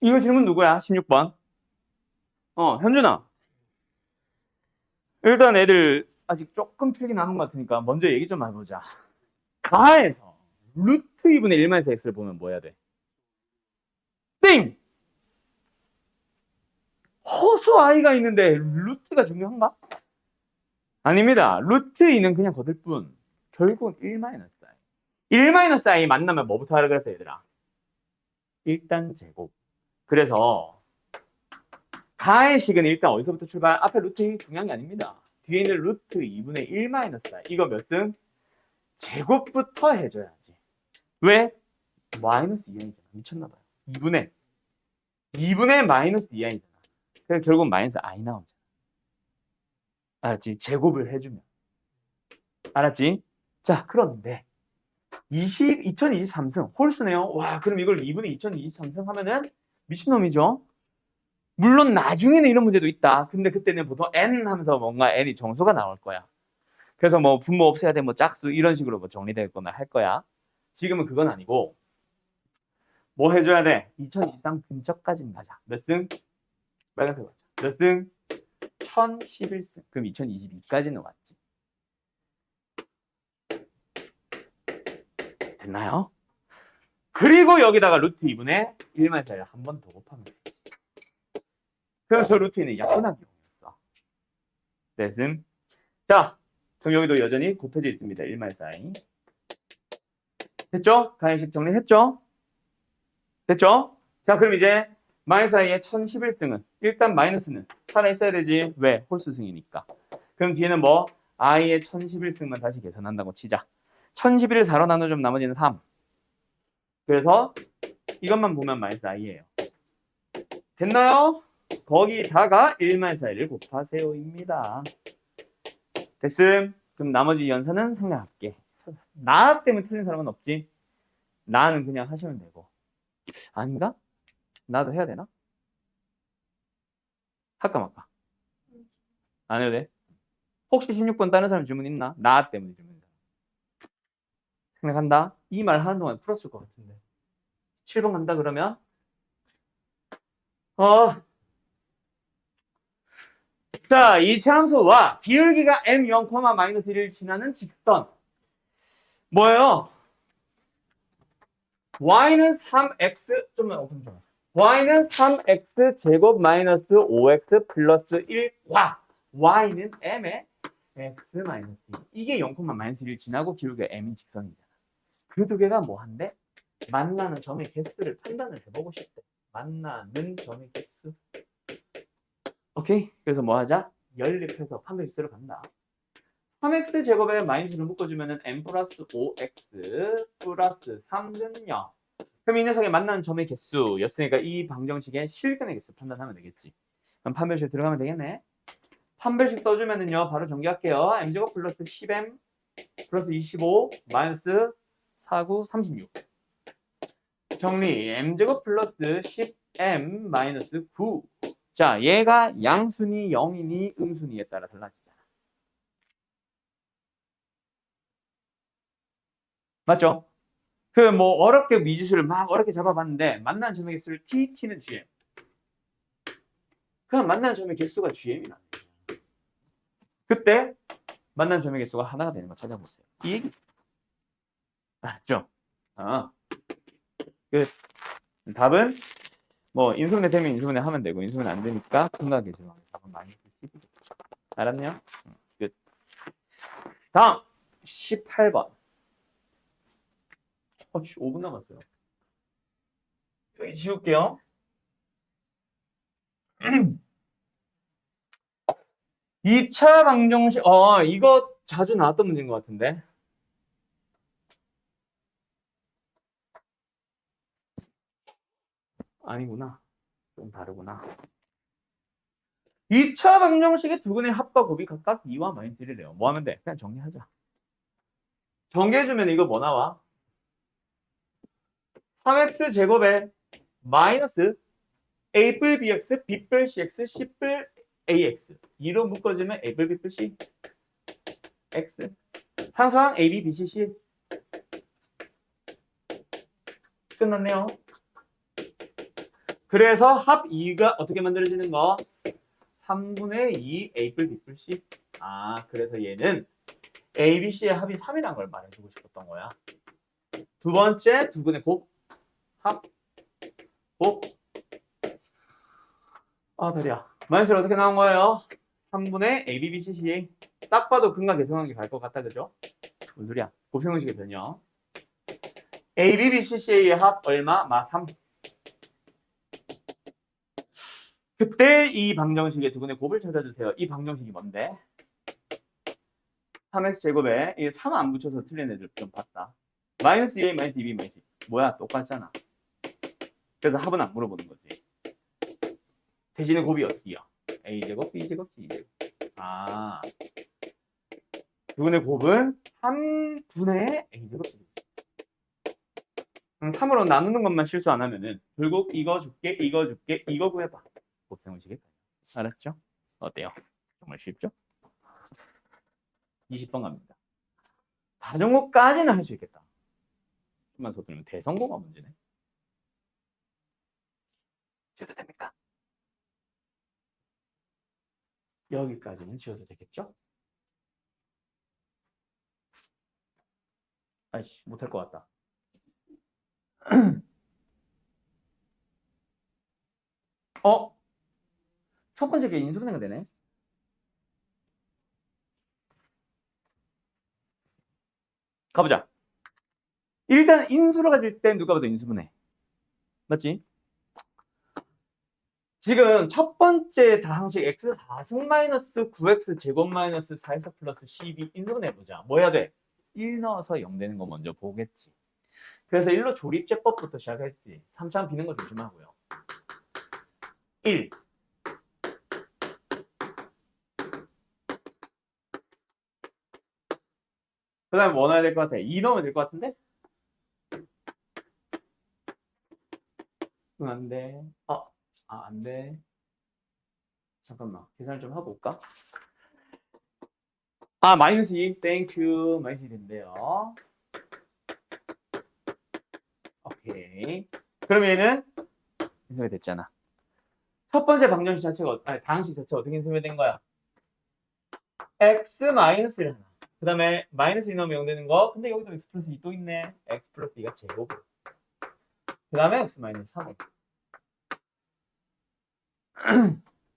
[SPEAKER 1] 이거 질문 누구야? 16번. 현준아. 일단 애들 아직 조금 필기 남은 것 같으니까 먼저 얘기 좀 해보자. 가에서 루트 2분의 1마이너스 x를 보면 뭐 해야 돼? 띵! 허수 i가 있는데 루트가 중요한가? 아닙니다. 루트 2는 그냥 거들 뿐. 결국은 1-i. 1-i 만나면 뭐부터 하라 그랬어, 얘들아? 일단 제곱. 그래서 가의 식은 일단 어디서부터 출발? 앞에 루트 2 중요한 게 아닙니다. 뒤에 있는 루트 2분의 1-i. 이거 몇 승? 제곱부터 해줘야지. 왜? 마이너스 2i잖아. 미쳤나봐요. 2분의 마이너스 2i잖아. 그래서 결국 마이너스 i 나오잖아. 알았지? 제곱을 해주면. 알았지? 자, 그런데 2023승 홀수네요. 와, 그럼 이걸 2분의 2023승 하면은 미친놈이죠? 물론 나중에는 이런 문제도 있다. 근데 그때는 보통 n 하면서 뭔가 n이 정수가 나올 거야. 그래서 뭐 분모 없애야 돼, 뭐 짝수 이런 식으로 뭐 정리되거나 할 거야. 지금은 그건 아니고 뭐 해줘야 돼? 2023 근처까지는 가자. 몇 승? 빨간색 왔죠. 몇 승? 1011승. 그럼 2022까지는 왔지. 됐나요? 그리고 여기다가 루트 2분의 1-4를 한 번 더 곱하면 되지. 그럼 저 루트 2는 약분하기용이었어. 됐음. 자, 그럼 여기도 여전히 곱해져 있습니다. 1-4. 됐죠? 가행식 정리했죠? 됐죠? 자, 그럼 이제 마이너스 i의 1011승은 일단 마이너스는 살아있어야 되지. 왜? 홀수승이니까. 그럼 뒤에는 뭐? i의 1011승만 다시 계산한다고 치자. 1011을 4로 나누면 나머지는 3. 그래서 이것만 보면 마이너스 i예요. 됐나요? 거기다가 1-4를 곱하세요입니다. 됐음. 그럼 나머지 연산은 생략할게. 나 때문에 틀린 사람은 없지? 나는 그냥 하시면 되고. 아닌가? 나도 해야 되나? 할까 말까? 안 해도 돼? 혹시 16번 다른 사람 질문 있나? 나 때문에 질문이다. 생각한다. 이 말 하는 동안 풀었을 것 같은데. 7번 간다 그러면 자, 이체 함수와 기울기가 m0, -1을 지나는 직선 뭐예요? y는 3x y는 3x 제곱 마이너스 5x 플러스 1과 y는 m의 x 마이너스 2. 이게 0, -1을 지나고 기울기가 m인 직선이잖아. 그 두 개가 뭐 한데? 만나는 점의 개수를 판단을 해보고 싶대. 만나는 점의 개수. 오케이? 그래서 뭐 하자? 연립해서 판별식으로 간다. 3x 제곱에 마이너스를 묶어주면 m 플러스 5x 플러스 3는요. 그럼 이 녀석의 만나는 점의 개수였으니까 이 방정식의 실근의 개수 판단하면 되겠지. 그럼 판별식 들어가면 되겠네. 판별식 써주면은요. 바로 전개할게요. m제곱 플러스 10m 플러스 25 마이너스 49 36. 정리. m제곱 플러스 10m 마이너스 9. 자, 얘가 양순이 0이니 음순이에 따라 달라지잖아. 맞죠? 그 뭐 어렵게 미지수를 막 어렵게 잡아봤는데 만나는 점의 개수를 t는 gm. 그럼 만나는 점의 개수가 gm이라. 그때 만나는 점의 개수가 하나가 되는 거 찾아보세요. 이 얘기. 알았죠? 끝. 답은 뭐 인수분해 되면 인수분해 하면 되고 인수분해 안 되니까 분각이지만 답은 마이너스 10이죠. 알았네요? 끝. 다음 18번. 5분 남았어요. 여기 지울게요. 2차 방정식, 이거 자주 나왔던 문제인 것 같은데. 아니구나. 좀 다르구나. 2차 방정식의 두 근의 합과 곱이 각각 2와 마이너스 1이래요. 뭐 하면 돼? 그냥 정리하자. 정리해주면 이거 뭐 나와? 3x 제곱에 마이너스 a뿔 bx, b뿔 cx, c뿔 ax. 2로 묶어주면 a뿔 b뿔 c x. 상수항 a, b, b, c, c. 끝났네요. 그래서 합 2가 어떻게 만들어지는 거? 3분의 2 a뿔 b뿔 c. 아, 그래서 얘는 a, b, c의 합이 3이라는 걸 말해주고 싶었던 거야. 두 번째 두 근의 곱, 합, 곱. 아, 다리야. 마이너스를 어떻게 나온 거예요? 3분의 a, b, b, c, c. 딱 봐도 근과 계승관계 갈 것 같다, 그죠? 무슨 소리야? 곱셈형식의 변형. a, b, b, c, c의 합 얼마? 마 3. 그때 이 방정식의 두 근의 곱을 찾아주세요. 이 방정식이 뭔데? 3x 제곱에 이 3 안 붙여서 틀린 애들 좀 봤다. 마이너스 2a, 마이너스 2b, 마이너스 2. 뭐야? 똑같잖아. 그래서 합은 안 물어보는 거지. 대신에 곱이 어떻게요? a 제곱, b 제곱, c 제곱. 아, 두 근의 곱은 3분의 a 제곱, c 제곱. 3으로 나누는 것만 실수 안 하면은 결국 이거 줄게, 이거 줄게, 이거 구해봐. 곱셈형식이. 알았죠? 어때요? 정말 쉽죠? 20번 갑니다. 다정고까지는 할 수 있겠다. 좀만 서두르면 대성고가 문제네. 지워도 됩니까? 여기까지는 지워도 되겠죠? 아이씨, 못할 것 같다. 첫 번째 게 인수분해가 되네. 가보자. 일단 인수로 가질 때 누가 봐도 인수분해. 맞지? 지금 첫 번째 다항식 x 4승 마이너스 9x 제곱 마이너스 4x 플러스 12 인수분해 해보자. 뭐 해야 돼? 1 넣어서 0 되는 거 먼저 보겠지. 그래서 1로 조립제법부터 시작했지. 3차원 비는 거 조심하고요. 1. 그 다음에 뭐 넣어야 될 것 같아? 2 넣으면 될 것 같은데? 응, 안 돼. 안 돼. 잠깐만. 계산을 좀 하고 올까? 마이너스 2. 땡큐. 마이너스 2 된대요. 오케이. 그럼 얘는 인수가 됐잖아. 첫 번째 방정식 자체가, 다항식 자체가 어떻게 인수가 된 거야? x 마이너스 1 하나. 그 다음에 마이너스 2 넣으면 0 되는 거. 근데 여기도 x 플러스 2 또 있네. x 플러스 2가 제곱. 그 다음에 x 마이너스 3.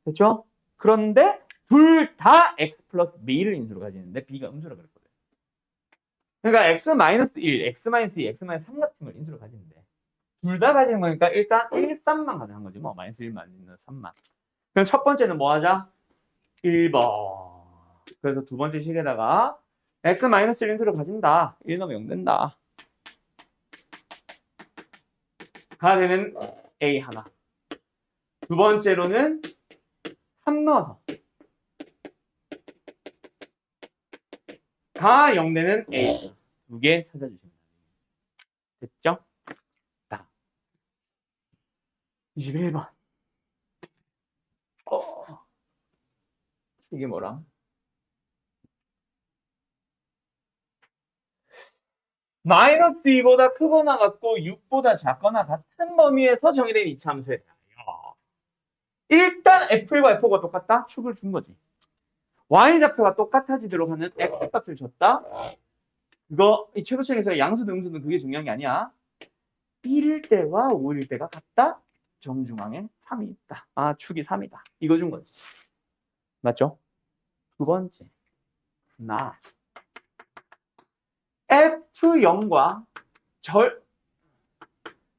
[SPEAKER 1] 됐죠? 그런데 둘 다 x 플러스 b를 인수로 가지는데 b가 음수라 그랬거든. 그러니까 x 마이너스 1, x 마이너스 2, x 마이너스 3 같은 걸 인수로 가지는데 둘 다 가지는 거니까 일단 1, 3만 가능한 거지. 뭐 마이너스 1, 마이너스 3만. 그럼 첫 번째는 뭐 하자? 1번. 그래서 두 번째 식에다가 x 마이너스 1 인수로 가진다. 1 넣으면 0 된다. 가 되는 a 하나. 두 번째로는 3 넣어서 가 0 되는 a 두 개 찾아주시면 됩니다. 됐죠? 자, 21번. 이게 뭐라? 마이너스 2보다 크거나 같고 6보다 작거나 같은 범위에서 정의된 이차함수에 대하여 일단 f과 f가 똑같다? 축을 준 거지. y좌표가 똑같아지도록 하는 x값을 줬다? 그거 이 최고층에서 양수든 음수든 그게 중요한 게 아니야. 1일 때와 5일 때가 같다? 정중앙에 3이 있다. 축이 3이다. 이거 준 거지. 맞죠? 두 번째. F0과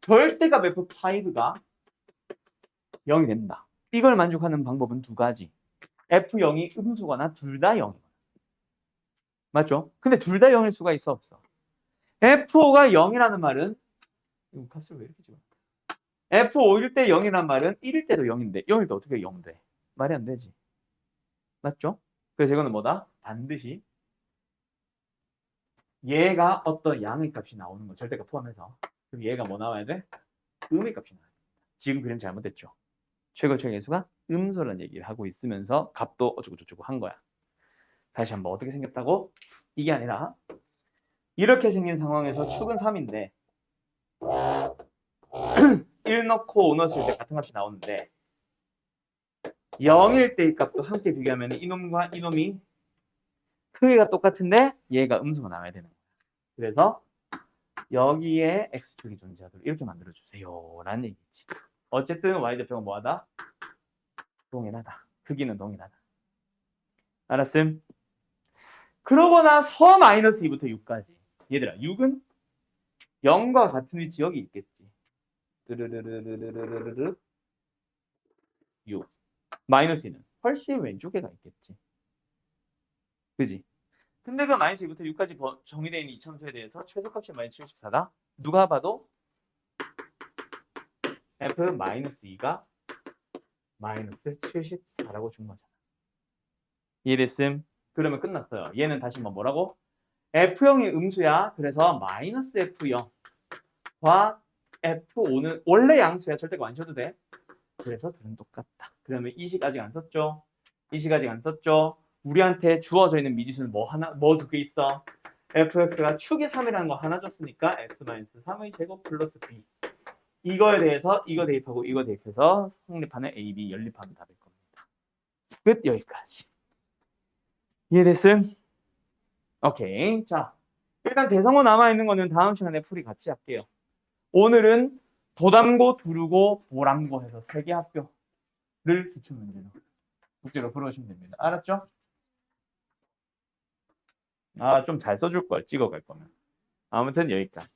[SPEAKER 1] 절대값 F5가 0이 된다. 이걸 만족하는 방법은 두 가지. F0이 음수거나 둘 다 0이거나. 맞죠? 근데 둘 다 0일 수가 있어 없어? F5가 0이라는 말은 이거 값을 왜 이렇게 집어? F5일 때 0이란 말은 1일 때도 0인데 0일 때 어떻게 0 돼? 말이 안 되지. 맞죠? 그래서 이거는 뭐다? 반드시 얘가 어떤 양의 값이 나오는 거 절대값 포함해서. 그럼 얘가 뭐 나와야 돼? 음의 값이 나와야 돼. 지금 그림 잘못됐죠. 최고의 계수가 음수라는 얘기를 하고 있으면서 값도 어쩌고저쩌고 한 거야. 다시 한번 어떻게 생겼다고? 이게 아니라 이렇게 생긴 상황에서 축은 3인데 1 넣고 5 넣었을 때 같은 값이 나오는데 0일 때의 값도 함께 비교하면 이놈과 이놈이 크기가 똑같은데 얘가 음수가 나와야 되는 거야. 그래서 여기에 x축이 존재하도록 이렇게 만들어주세요 라는 얘기지. 어쨌든 y좌표가 뭐하다? 동일하다. 크기는 동일하다. 알았음? 그러고 나서 마이너스 2부터 6까지. 얘들아 6은 0과 같은 위치 여기 있겠지. 르르르르르르르르 6. 마이너스 2는 훨씬 왼쪽에가 있겠지. 그지? 근데 그 마이너스 2부터 6까지 정의되어 있는 이차함수에 대해서 최소값이 마이너스 74가 누가 봐도 f-2가 마이너스 74라고 준 거잖아. 이해됐음? 그러면 끝났어요. 얘는 다시 뭐라고? F0이 음수야. 그래서 마이너스 F0과 F5는 원래 양수야. 절대가 안 쳐도 돼. 그래서 둘은 똑같다. 그러면 이식 아직 안 썼죠? 이식 아직 안 썼죠? 우리한테 주어져 있는 미지수는 뭐 두 개 있어? fx가 축이 3이라는 거 하나 줬으니까 x-3의 제곱 플러스 b. 이거에 대해서 이거 대입하고 이거 대입해서 성립하는 a, b 연립하면 답일 겁니다. 끝. 여기까지. 이해됐음? 오케이. 자, 일단 대성어 남아있는 거는 다음 시간에 풀이 같이 할게요. 오늘은 도담고, 두르고, 보람고 해서 3개 학교를 기출문제로 숙제로 풀어주시면 됩니다. 알았죠? 좀 잘 써줄 걸, 찍어갈 거면. 아무튼 여기까지.